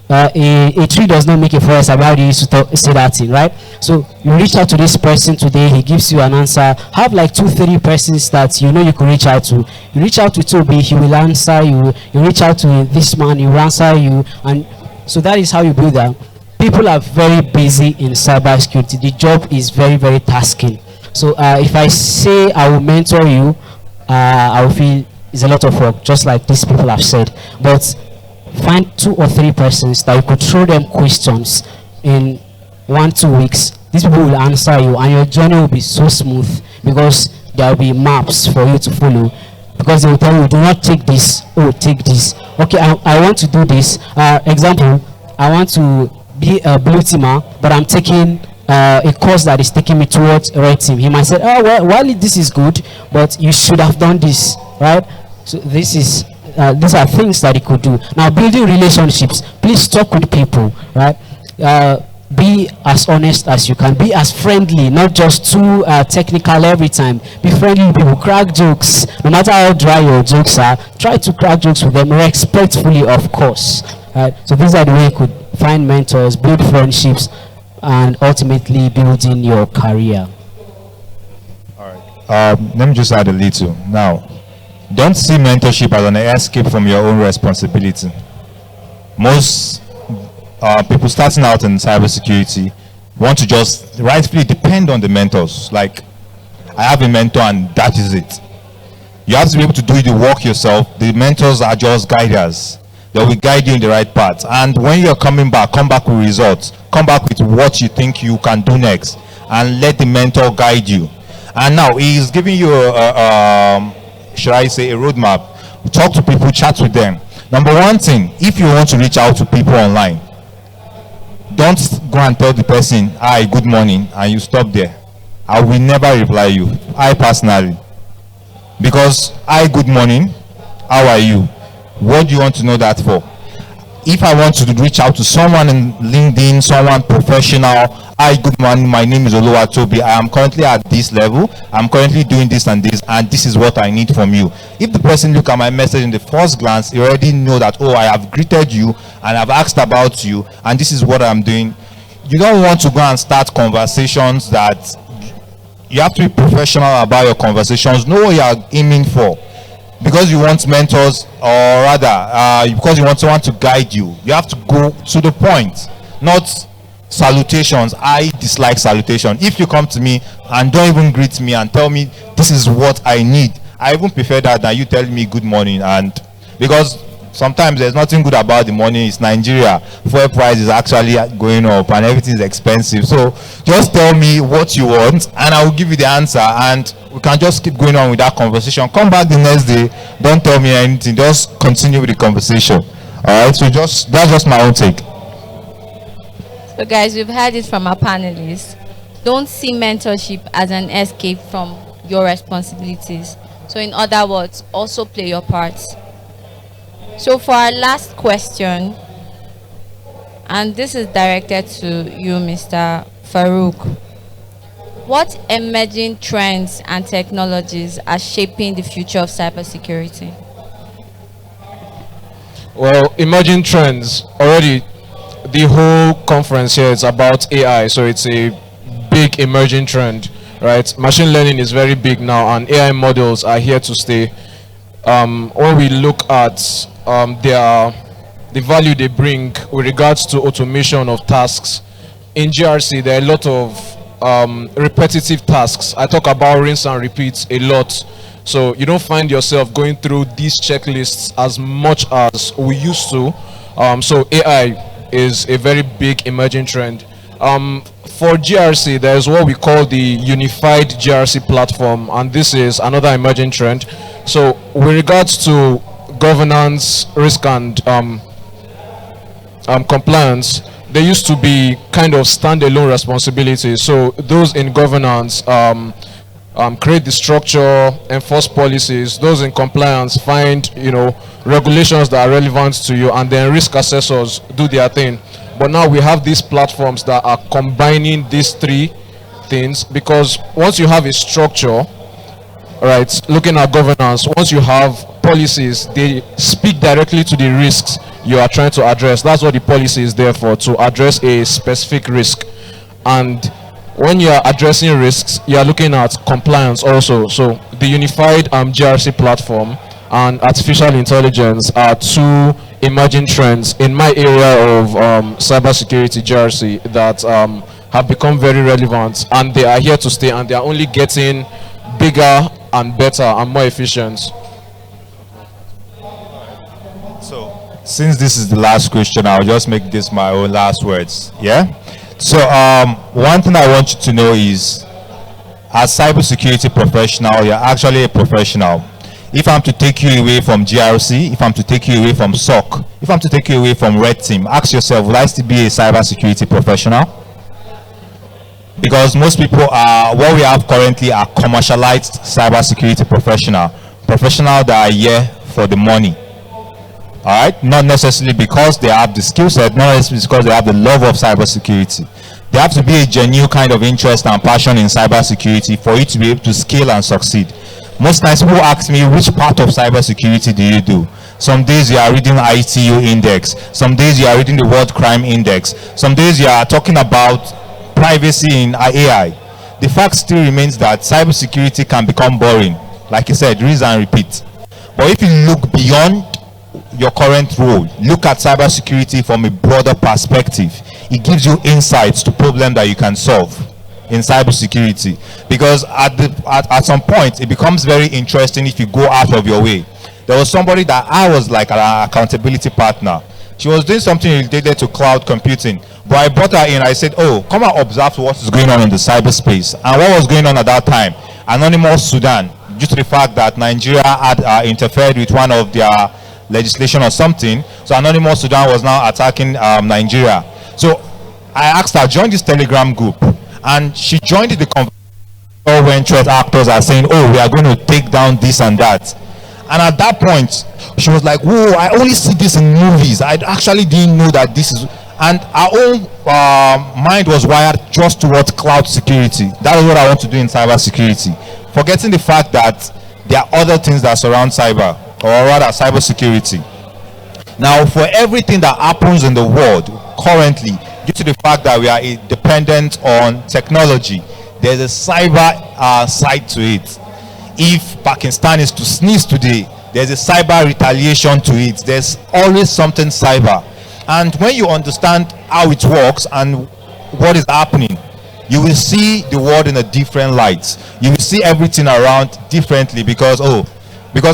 A tree does not make a forest. About you used to say that thing, right? So you reach out to this person today, he gives you an answer. Have like 2, 3 persons that you know you can reach out to. You reach out to Toby, he will answer you. You reach out to this man, he will answer you, and so that is how you build that. People are very busy in cybersecurity. The job is very, very tasking. So if I say I will mentor you, I will feel it's a lot of work, just like these people have said. But find 2 or 3 persons that you could throw them questions in 1, 2 weeks. These people will answer you and your journey will be so smooth because there will be maps for you to follow, because they will tell you do not take this, oh take this. Okay, I want to do this. Example, I want to be a blue teamer, but I'm taking a course that is taking me towards red team. He might say, oh well, while this is good, but you should have done this, right? So these are things that he could do. Now, building relationships, please talk with people, right? Be as honest as you can. Be as friendly, not just too technical every time. Be friendly with people. Crack jokes. No matter how dry your jokes are, try to crack jokes with them respectfully, of course. Right? So these are the way you could find mentors, build friendships, and ultimately building your career. All right. Let me just add a little. Now, don't see mentorship as an escape from your own responsibility. Most people starting out in cybersecurity want to just rightfully depend on the mentors. Like, I have a mentor and that is it. You have to be able to do the work yourself. The mentors are just guiders. They will guide you in the right path. And when you're coming back, come back with results. Come back with what you think you can do next. And let the mentor guide you. And now, he's giving you should I say, a roadmap. Talk to people, chat with them. Number one thing, if you want to reach out to people online, don't go and tell the person, hi, good morning, and you stop there. I will never reply you, I personally. Because, hi, good morning, how are you? What do you want to know that for? if I want to reach out to someone in LinkedIn, someone professional, hi, good morning, my name is Oluwatobi. I am currently at this level. I'm currently doing this and this is what I need from you. If the person look at my message in the first glance, you already know that, oh, I have greeted you and I've asked about you and this is what I'm doing. You don't want to go and start conversations that you have to be professional about your conversations. Know what you are aiming for. Because you want mentors, or rather, because you want someone to guide you, you have to go to the point, not salutations. I dislike salutation. If you come to me and don't even greet me and tell me this is what I need, I even prefer that than you telling me good morning. And because sometimes there's nothing good about the money. It's Nigeria. Fuel price is actually going up and everything is expensive. So just tell me what you want and I will give you the answer and we can just keep going on with that conversation. Come back the next day. Don't tell me anything. Just continue with the conversation. All right. So that's just my own take. So guys, we've heard it from our panelists. Don't see mentorship as an escape from your responsibilities. So in other words, also play your parts. So for our last question, and this is directed to you, Mr. Farouk. What emerging trends and technologies are shaping the future of cybersecurity? Well, emerging trends, already the whole conference here is about AI, so it's a big emerging trend, right? Machine learning is very big now and AI models are here to stay. When we look at the value they bring with regards to automation of tasks, in GRC there are a lot of repetitive tasks. I talk about rinse and repeat a lot. So you don't find yourself going through these checklists as much as we used to. So AI is a very big emerging trend. For GRC, there's what we call the unified GRC platform, and this is another emerging trend. So with regards to governance, risk, and compliance, there used to be kind of standalone responsibilities. So those in governance create the structure, enforce policies. Those in compliance find regulations that are relevant to you, and then risk assessors do their thing. But now we have these platforms that are combining these three things, because once you have a structure, right, looking at governance, once you have policies, they speak directly to the risks you are trying to address. That's what the policy is there for, to address a specific risk. And when you are addressing risks, you are looking at compliance also. So the unified GRC platform and artificial intelligence are two emerging trends in my area of cybersecurity GRC that have become very relevant, and they are here to stay, and they are only getting bigger and better and more efficient. So since this is the last question, I'll just make this my own last words. Yeah. So one thing I want you to know is, as cybersecurity professional, you're actually a professional. If I'm to take you away from GRC, if I'm to take you away from SOC, if I'm to take you away from Red Team, ask yourself, would I still be a cybersecurity professional? Because most people are, what we have currently are commercialized cybersecurity professional that are here for the money. All right, not necessarily because they have the skill set, not necessarily because they have the love of cybersecurity. There have to be a genuine kind of interest and passion in cybersecurity for you to be able to scale and succeed. Most times people ask me, which part of cybersecurity do you do? Some days you are reading ITU index. Some days you are reading the World Crime Index. Some days you are talking about privacy in AI. The fact still remains that cybersecurity can become boring. Like you said, rinse and repeat. But if you look beyond your current role, look at cybersecurity from a broader perspective, it gives you insights to problems that you can solve in cybersecurity. Because at some point it becomes very interesting if you go out of your way. There was somebody that I was like an accountability partner. She was doing something related to cloud computing, but I brought her in. I said, oh, come and observe what is going on in the cyberspace. And what was going on at that time? Anonymous Sudan, due to the fact that Nigeria had interfered with one of their legislation or something, so Anonymous Sudan was now attacking Nigeria. So I asked her, join this Telegram group, and she joined the conversation when threat actors are saying, oh, we are going to take down this and that. And at that point, She was like, "Whoa! I only see this in movies. I actually didn't know that this is." And our own mind was wired just towards cloud security. That is what I want to do in cyber security, forgetting the fact that there are other things that surround cyber, or rather cyber security. Now, for everything that happens in the world currently, due to the fact that we are dependent on technology, there's a cyber side to it. If Pakistan is to sneeze today, there's a cyber retaliation to it. There's always something cyber. And when you understand how it works and what is happening, you will see the world in a different light. You will see everything around differently because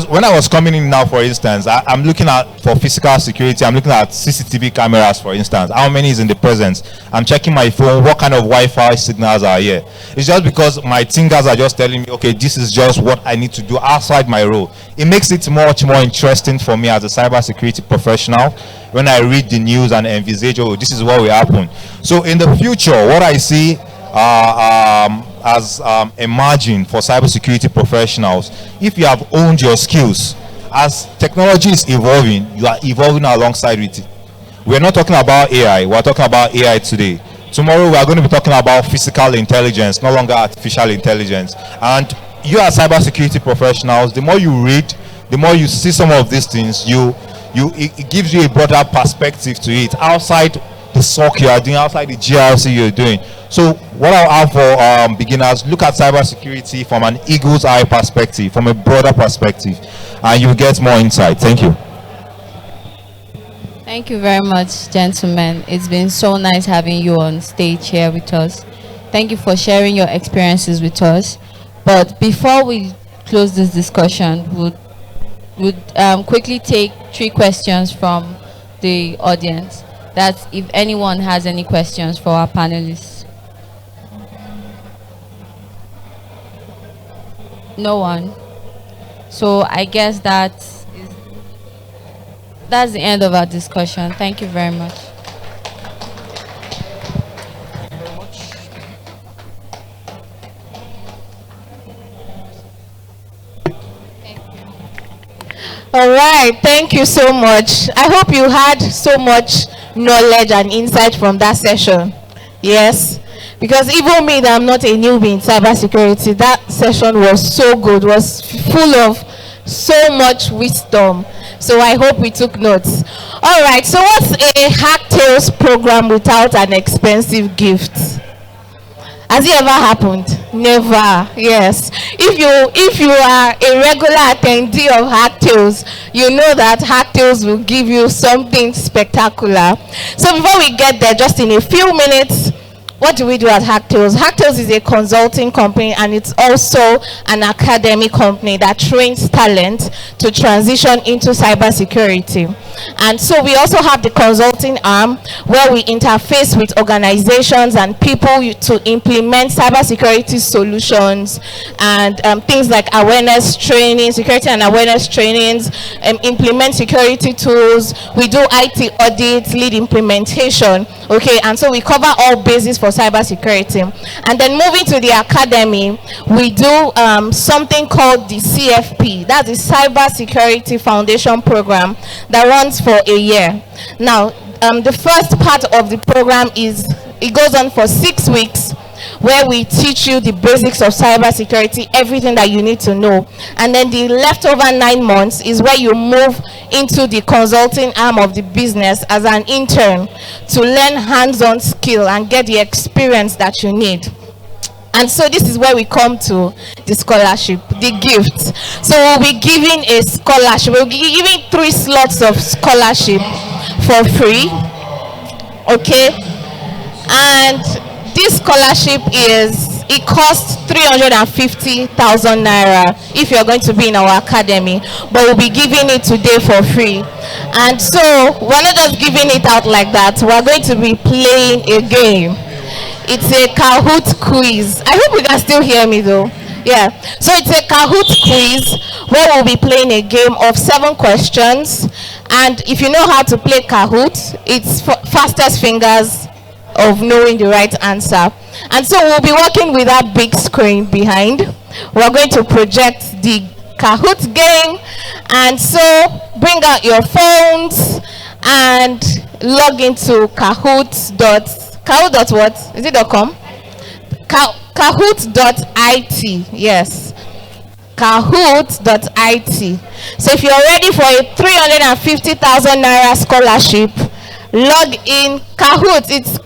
when I was coming in now, for instance, I'm looking at for physical security, I'm looking at CCTV cameras, for instance. How many is in the presence? I'm checking my phone, what kind of Wi-Fi signals are here. It's just because my fingers are just telling me, okay, this is just what I need to do outside my role. It makes it much more interesting for me as a cybersecurity professional when I read the news and envisage, oh, this is what will happen. So in the future, what I see as emerging for cybersecurity professionals, if you have owned your skills, as technology is evolving, you are evolving alongside with it. We're not talking about AI, we're talking about AI today. Tomorrow we are going to be talking about physical intelligence, no longer artificial intelligence. And you as cybersecurity professionals, the more you read, the more you see some of these things, it gives you a broader perspective to it outside the SOC you are doing, outside the GRC you're doing. So what I'll have for beginners, look at cybersecurity from an eagle's eye perspective, from a broader perspective, and you'll get more insight. Thank you. Thank you very much, gentlemen. It's been so nice having you on stage here with us. Thank you for sharing your experiences with us. But before we close this discussion, we'll quickly take 3 questions from the audience. That's if anyone has any questions for our panelists. No one. So I guess that's the end of our discussion. Thank you very much. All right, thank you so much. I hope you had so much knowledge and insight from that session. Yes, because even me, that I'm not a newbie in cybersecurity, that session was so good, was full of so much wisdom. So I hope we took notes. All right, so what's a Hacktales program without an expensive gift? Has it ever happened? Never. Yes. If you are a regular attendee of Hacktales, you know that Hacktales will give you something spectacular. So before we get there, just in a few minutes, what do we do at Hacktales? Hacktales is a consulting company, and it's also an academy company that trains talent to transition into cybersecurity. And so we also have the consulting arm where we interface with organizations and people to implement cybersecurity solutions and things like awareness training, security and awareness trainings, implement security tools. We do IT audits, lead implementation. Okay, and so we cover all bases for cybersecurity. And then moving to the academy, we do something called the CFP. That's the Cybersecurity Foundation Program that runs for a year. Now, the first part of the program it goes on for 6 weeks, where we teach you the basics of cybersecurity, everything that you need to know. And then the leftover 9 months is where you move into the consulting arm of the business as an intern to learn hands-on skill and get the experience that you need. And so this is where we come to the scholarship, the gift. So we'll be giving a scholarship. We'll be giving 3 slots of scholarship for free. Okay? And this scholarship it costs 350,000 naira if you're going to be in our academy, but we'll be giving it today for free. And so we're not just giving it out like that. We're going to be playing a game. It's a Kahoot quiz. I hope you can still hear me though. Yeah. So it's a Kahoot quiz where we'll be playing a game of 7 questions. And if you know how to play Kahoot, it's fastest fingers of knowing the right answer. And so we'll be working with that big screen behind. We're going to project the Kahoot game. And so bring out your phones and log into Kahoot dot what? Is it .com? Kahoot.it. Yes. Kahoot.it. So if you're ready for a 350,000 naira scholarship, log in Kahoot. It's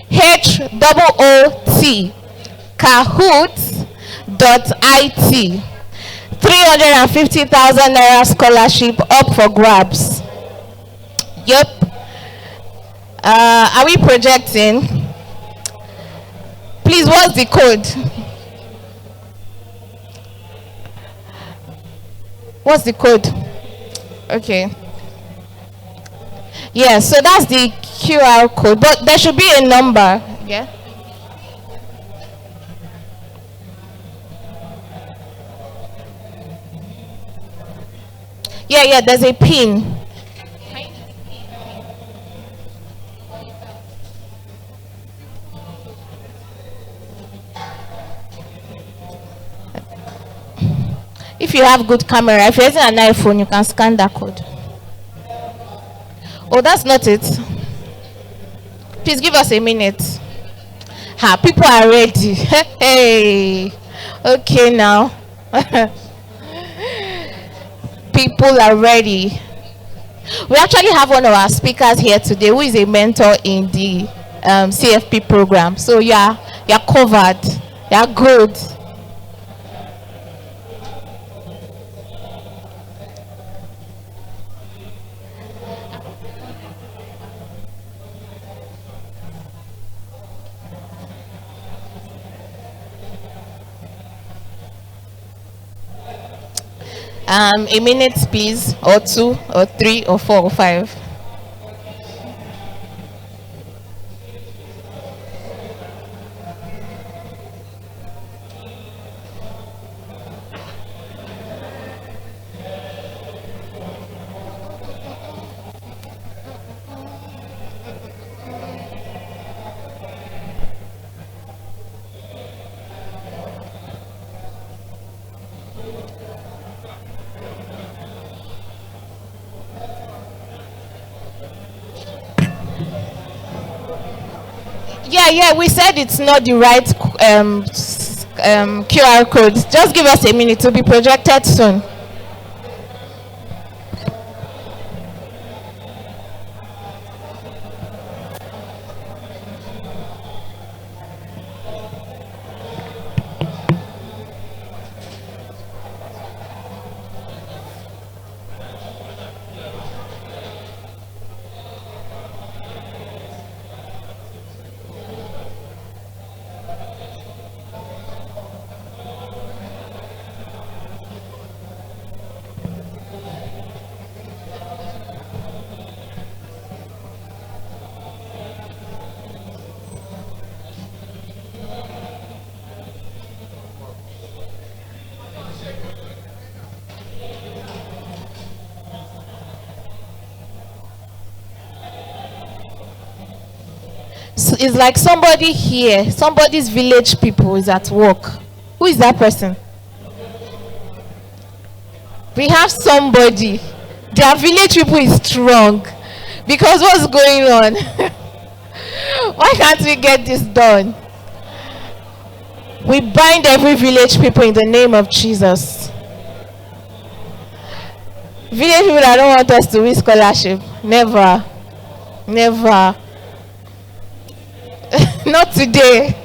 KAHOOT. Kahoot.it. 350,000 naira scholarship up for grabs. Yep. Are we projecting? Please, what's the code? What's the code? Okay. Yeah, so that's the QR code, but there should be a number. Yeah. Yeah, there's a pin. If you have good camera, if you're using an iPhone, you can scan that code. Oh, that's not it. Please give us a minute. People are ready. Hey, okay now. People are ready. We actually have one of our speakers here today who is a mentor in the CFP program. So you're covered. You're good. A minute, please, or 2, or 3, or 4, or 5. Yeah, we said it's not the right QR code. Just give us a minute to be projected soon. So it's like somebody here, somebody's village people is at work. Who is that person? We have somebody. Their village people is strong. Because what's going on? Why can't we get this done? We bind every village people in the name of Jesus. Village people that don't want us to win scholarship. Never. Never. Not today.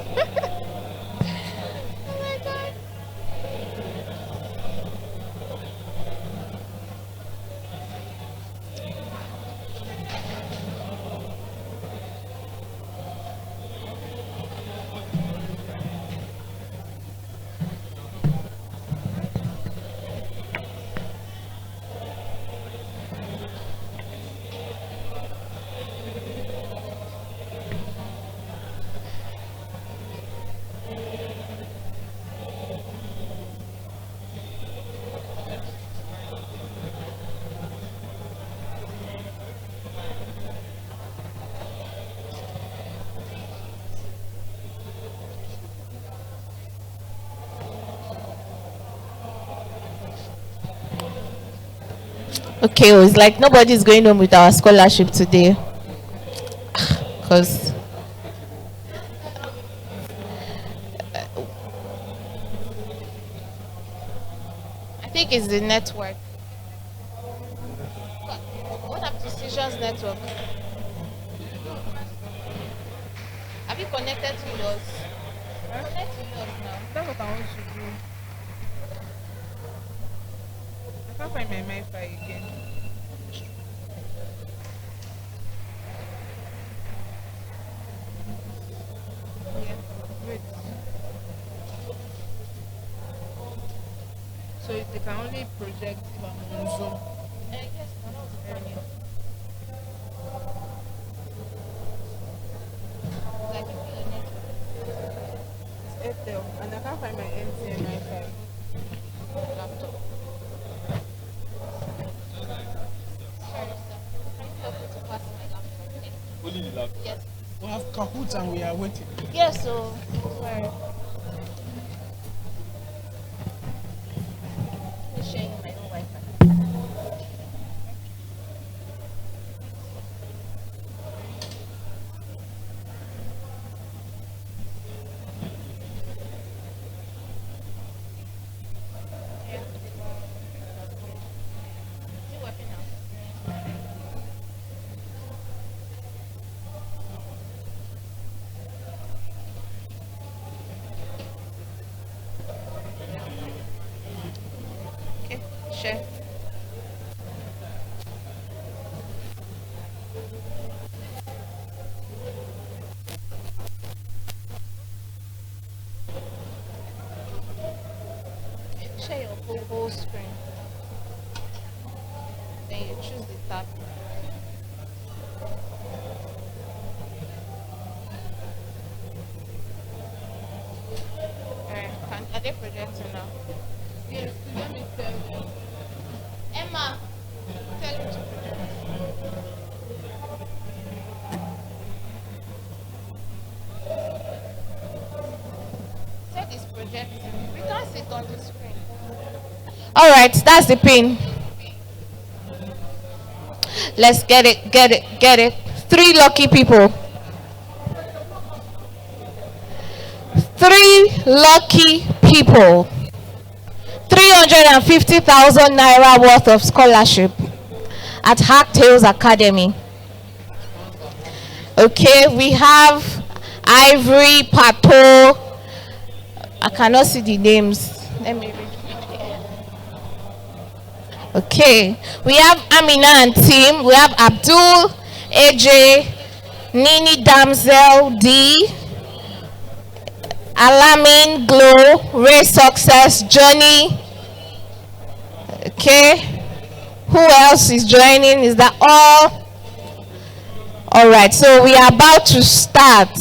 Okay, oh, it's like nobody's going home with our scholarship today. Because I think it's the network. What happened to Decisions Network? Have you connected to yours? Connect to yours now. That's what I want to do. I can't find my Wi-Fi again. Yeah, wait. So they can only project if I'm on Zoom. Yes, that was funny. Like if you're network. It's Airtel, and I can't find my MTN Wi-Fi laptop. Sorry, sir. Can you help me to pass my laptop, please? Only the laptop. Yes. We have Kahoot and we are waiting. Yes, so sorry. I'm sharing my own Wi-Fi. Is it working now? Okay, share. Share your whole screen. Then you choose the tab. Alright, are they projecting now? Yes, let me tell you. Emma, tell him to project. Said it's projecting. We can't see it on the screen. Alright, that's the pin. Let's get it, get it, get it. 3 lucky people. 3 lucky people. 350,000 naira worth of scholarship at Hacktales Academy. Okay, we have Ivory, Pato. I cannot see the names. Let me read. Okay, we have Amina and team. We have Abdul, AJ, Nini Damsel, D, Alamin, Glow, Ray Success, Johnny. Okay, who else is joining? Is that all? All right, so we are about to start.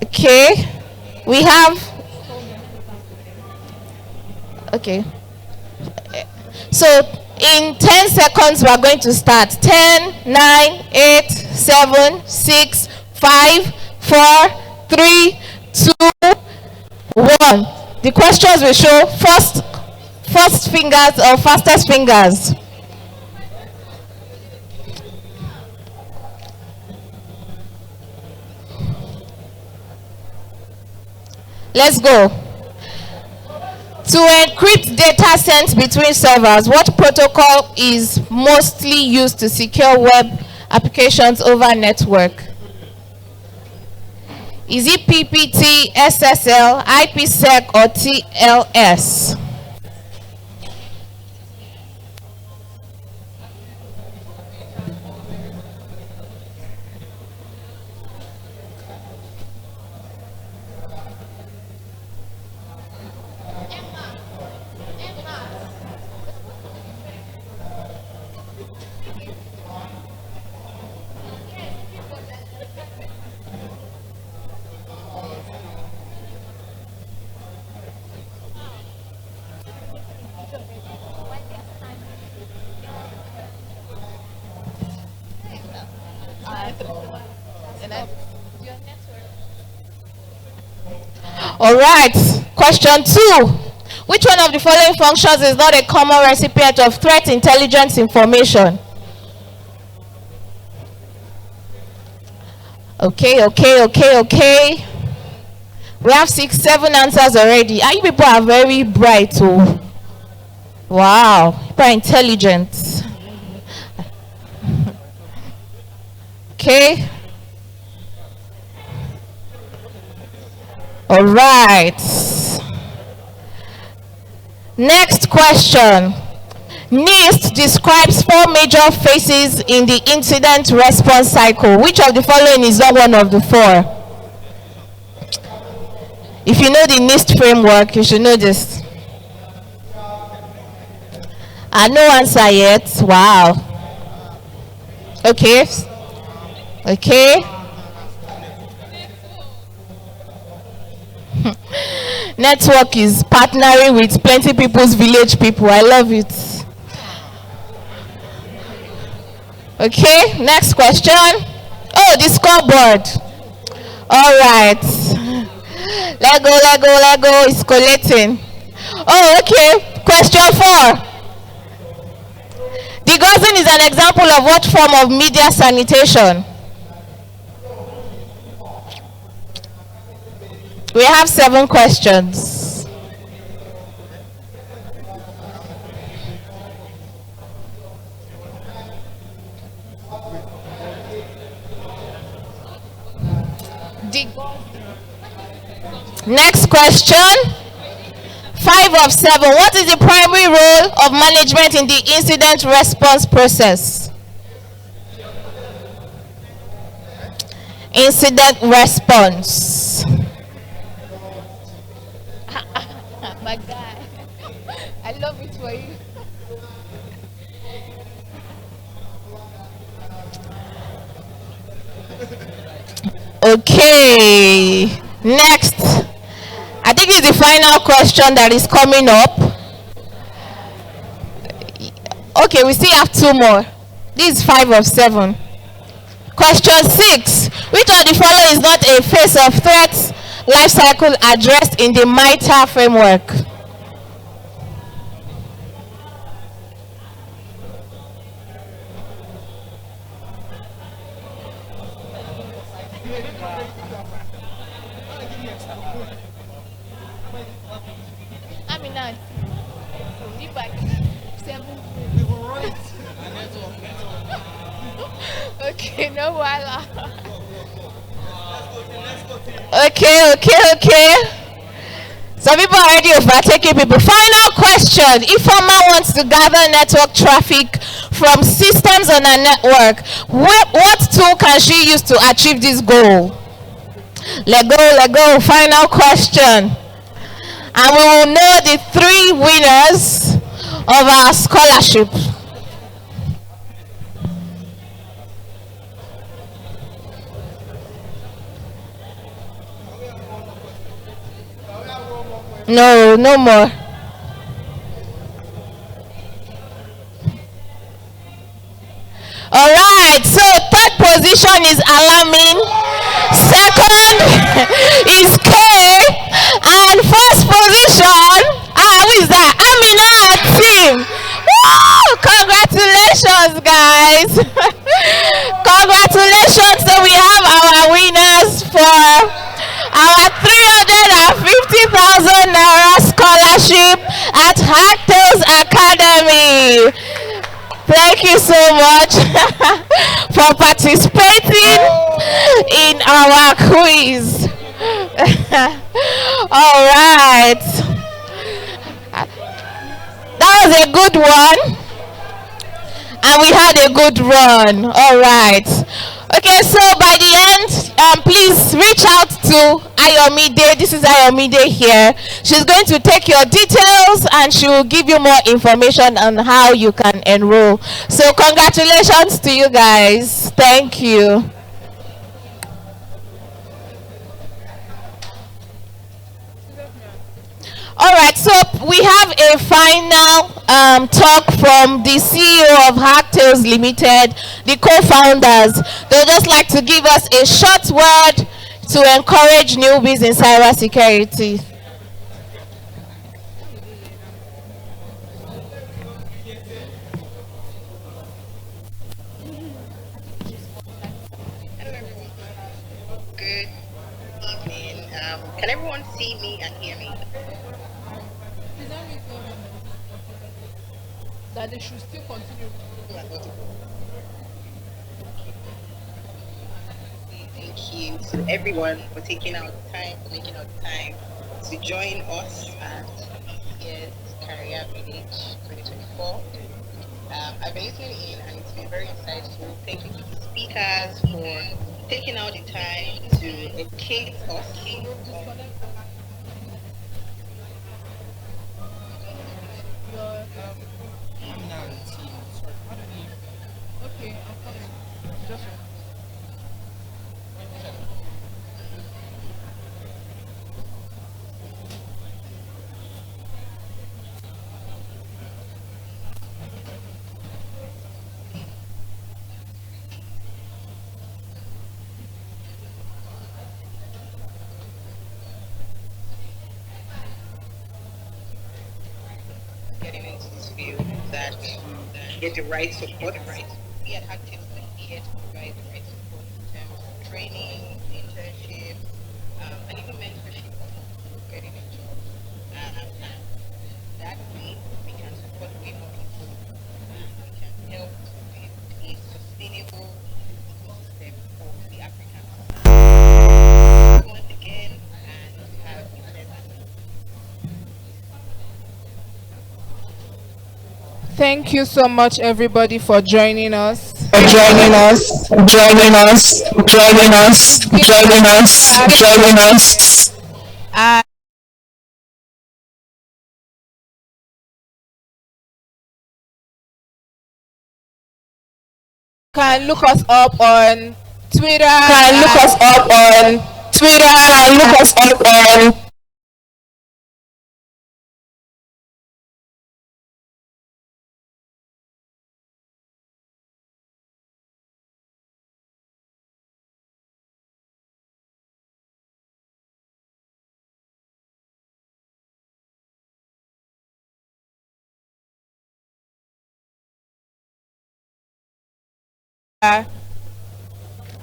Okay, we have. Okay. So in 10 seconds we are going to start. 10, 9, 8, 7, 6, 5, 4, 3, 2, 1. The questions will show first fingers or fastest fingers. Let's go. To encrypt data sent between servers, what protocol is mostly used to secure web applications over network? Is it PPT, SSL, IPsec, or TLS? All right, question 2. Which one of the following functions is not a common recipient of threat intelligence information? Okay. We have 6, 7 answers already. And you people are very bright. Oh. Wow. People are intelligent. Okay. All right. Next question. NIST describes 4 major phases in the incident response cycle. Which of the following is not one of the 4? If you know the NIST framework, you should know this. No answer yet. Wow. Okay. Network is partnering with plenty people's village people. I love it. Okay, next question. Oh, the scoreboard. All right. Lego is collating. Oh, okay. Question 4. Degaussing is an example of what form of media sanitation? We have 7 questions. Next question. 5 of 7. What is the primary role of management in the incident response process? Incident response. My guy. I love it for you. Okay. Next. I think it's the final question that is coming up. Okay, we still have 2 more. This is 5 of 7. Question 6. Which of the following is not a phase of threat life cycle addressed in the MITRE framework? Okay, no voila. Okay. Some people are already overtaking people. Final question. If Informa wants to gather network traffic from systems on a network, what tool can she use to achieve this goal? Let go. Final question. And we will know the 3 winners of our scholarship. No more. All right, so 3rd position is alarming, 2nd is K, and 1st position, who is that? Amina team. Woo! Congratulations, guys. Congratulations. So we have our winners for our 350,000 Naira scholarship at Hacktales Academy. Thank you so much for participating in our quiz. All right. That was a good one. And we had a good run. All right. Okay, so by the end, please reach out to Ayomide. This is Ayomide here. She's going to take your details and she will give you more information on how you can enroll. So congratulations to you guys. Thank you. All right, so we have a final talk from the CEO of Hacktales Limited, the co-founders. They'll just like to give us a short word to encourage newbies in cybersecurity. everyone see me and hear me? That they should still continue. Thank you to everyone for taking out the time, for making out the time to join us at this year's Career Village 2024. I've been listening in and it's been very insightful. Thank you to the speakers for taking out the time to educate us. I'm now in team. Sorry, how do we? Okay, I'm coming. Just. Getting into this field that get the right support. We at Hacktales are here to provide the right support in terms of training, internship, and even mentorship of getting a job. That way, we can support way more people and we can help to build a sustainable ecosystem for the African society. Once again, and have a pleasant Thank you so much, everybody, for joining us. Joining us, joining us, joining us, joining us, joining us. Can look us up on Twitter. Can look us up on Twitter. Can look us up on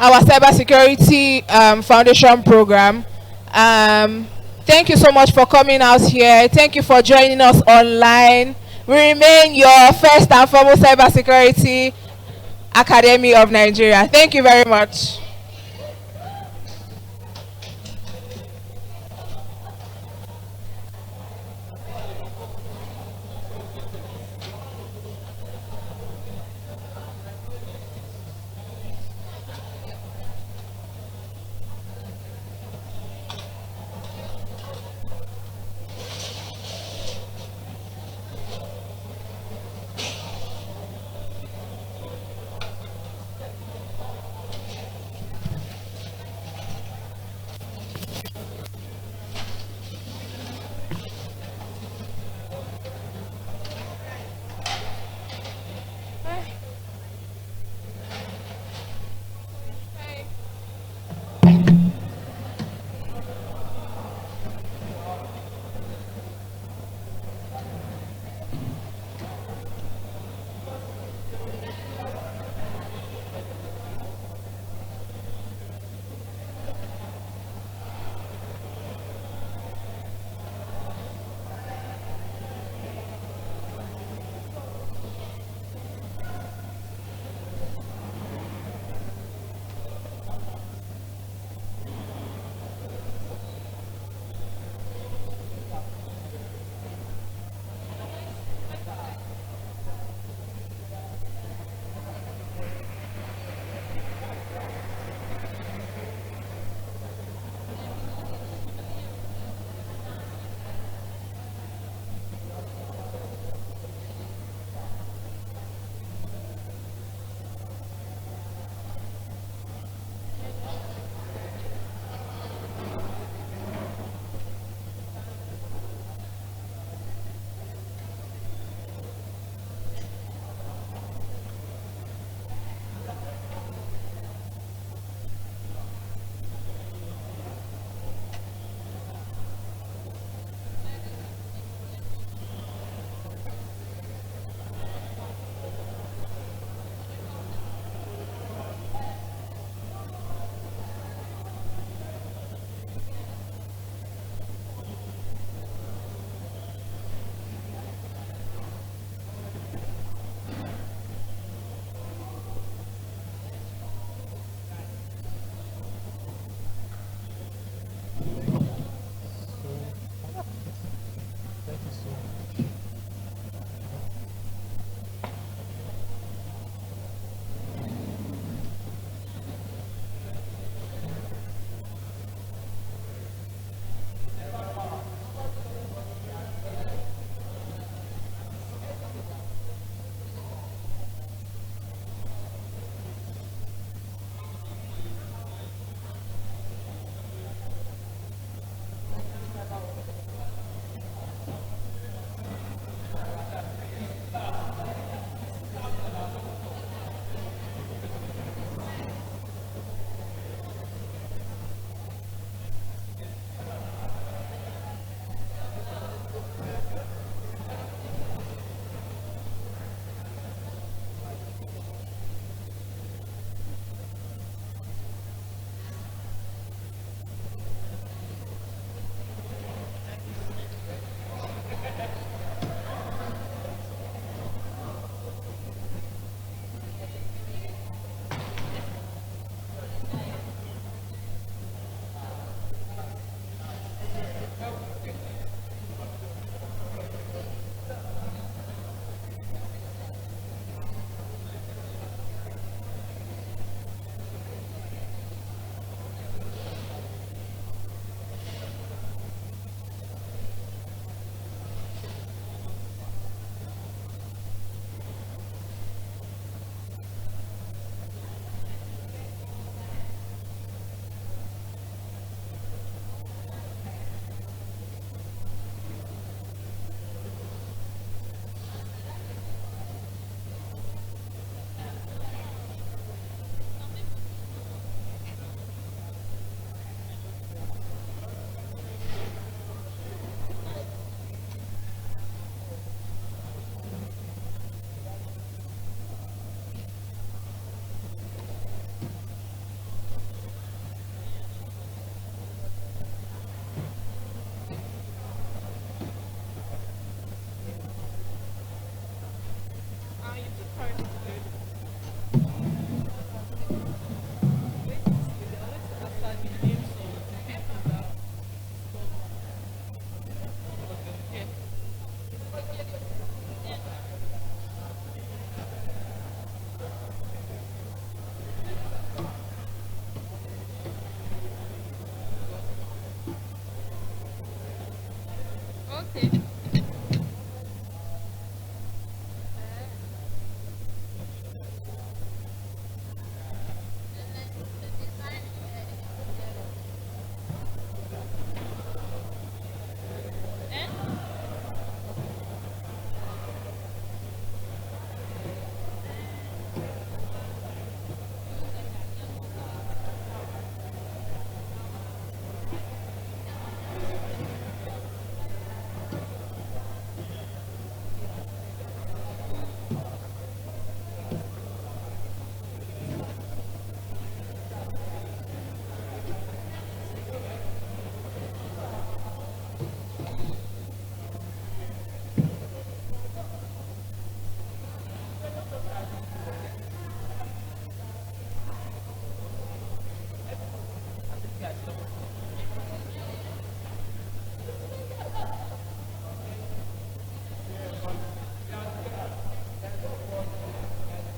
our cybersecurity foundation program. Thank you so much for coming out here. Thank you for joining us online. We remain your first and foremost cybersecurity academy of Nigeria. Thank you very much.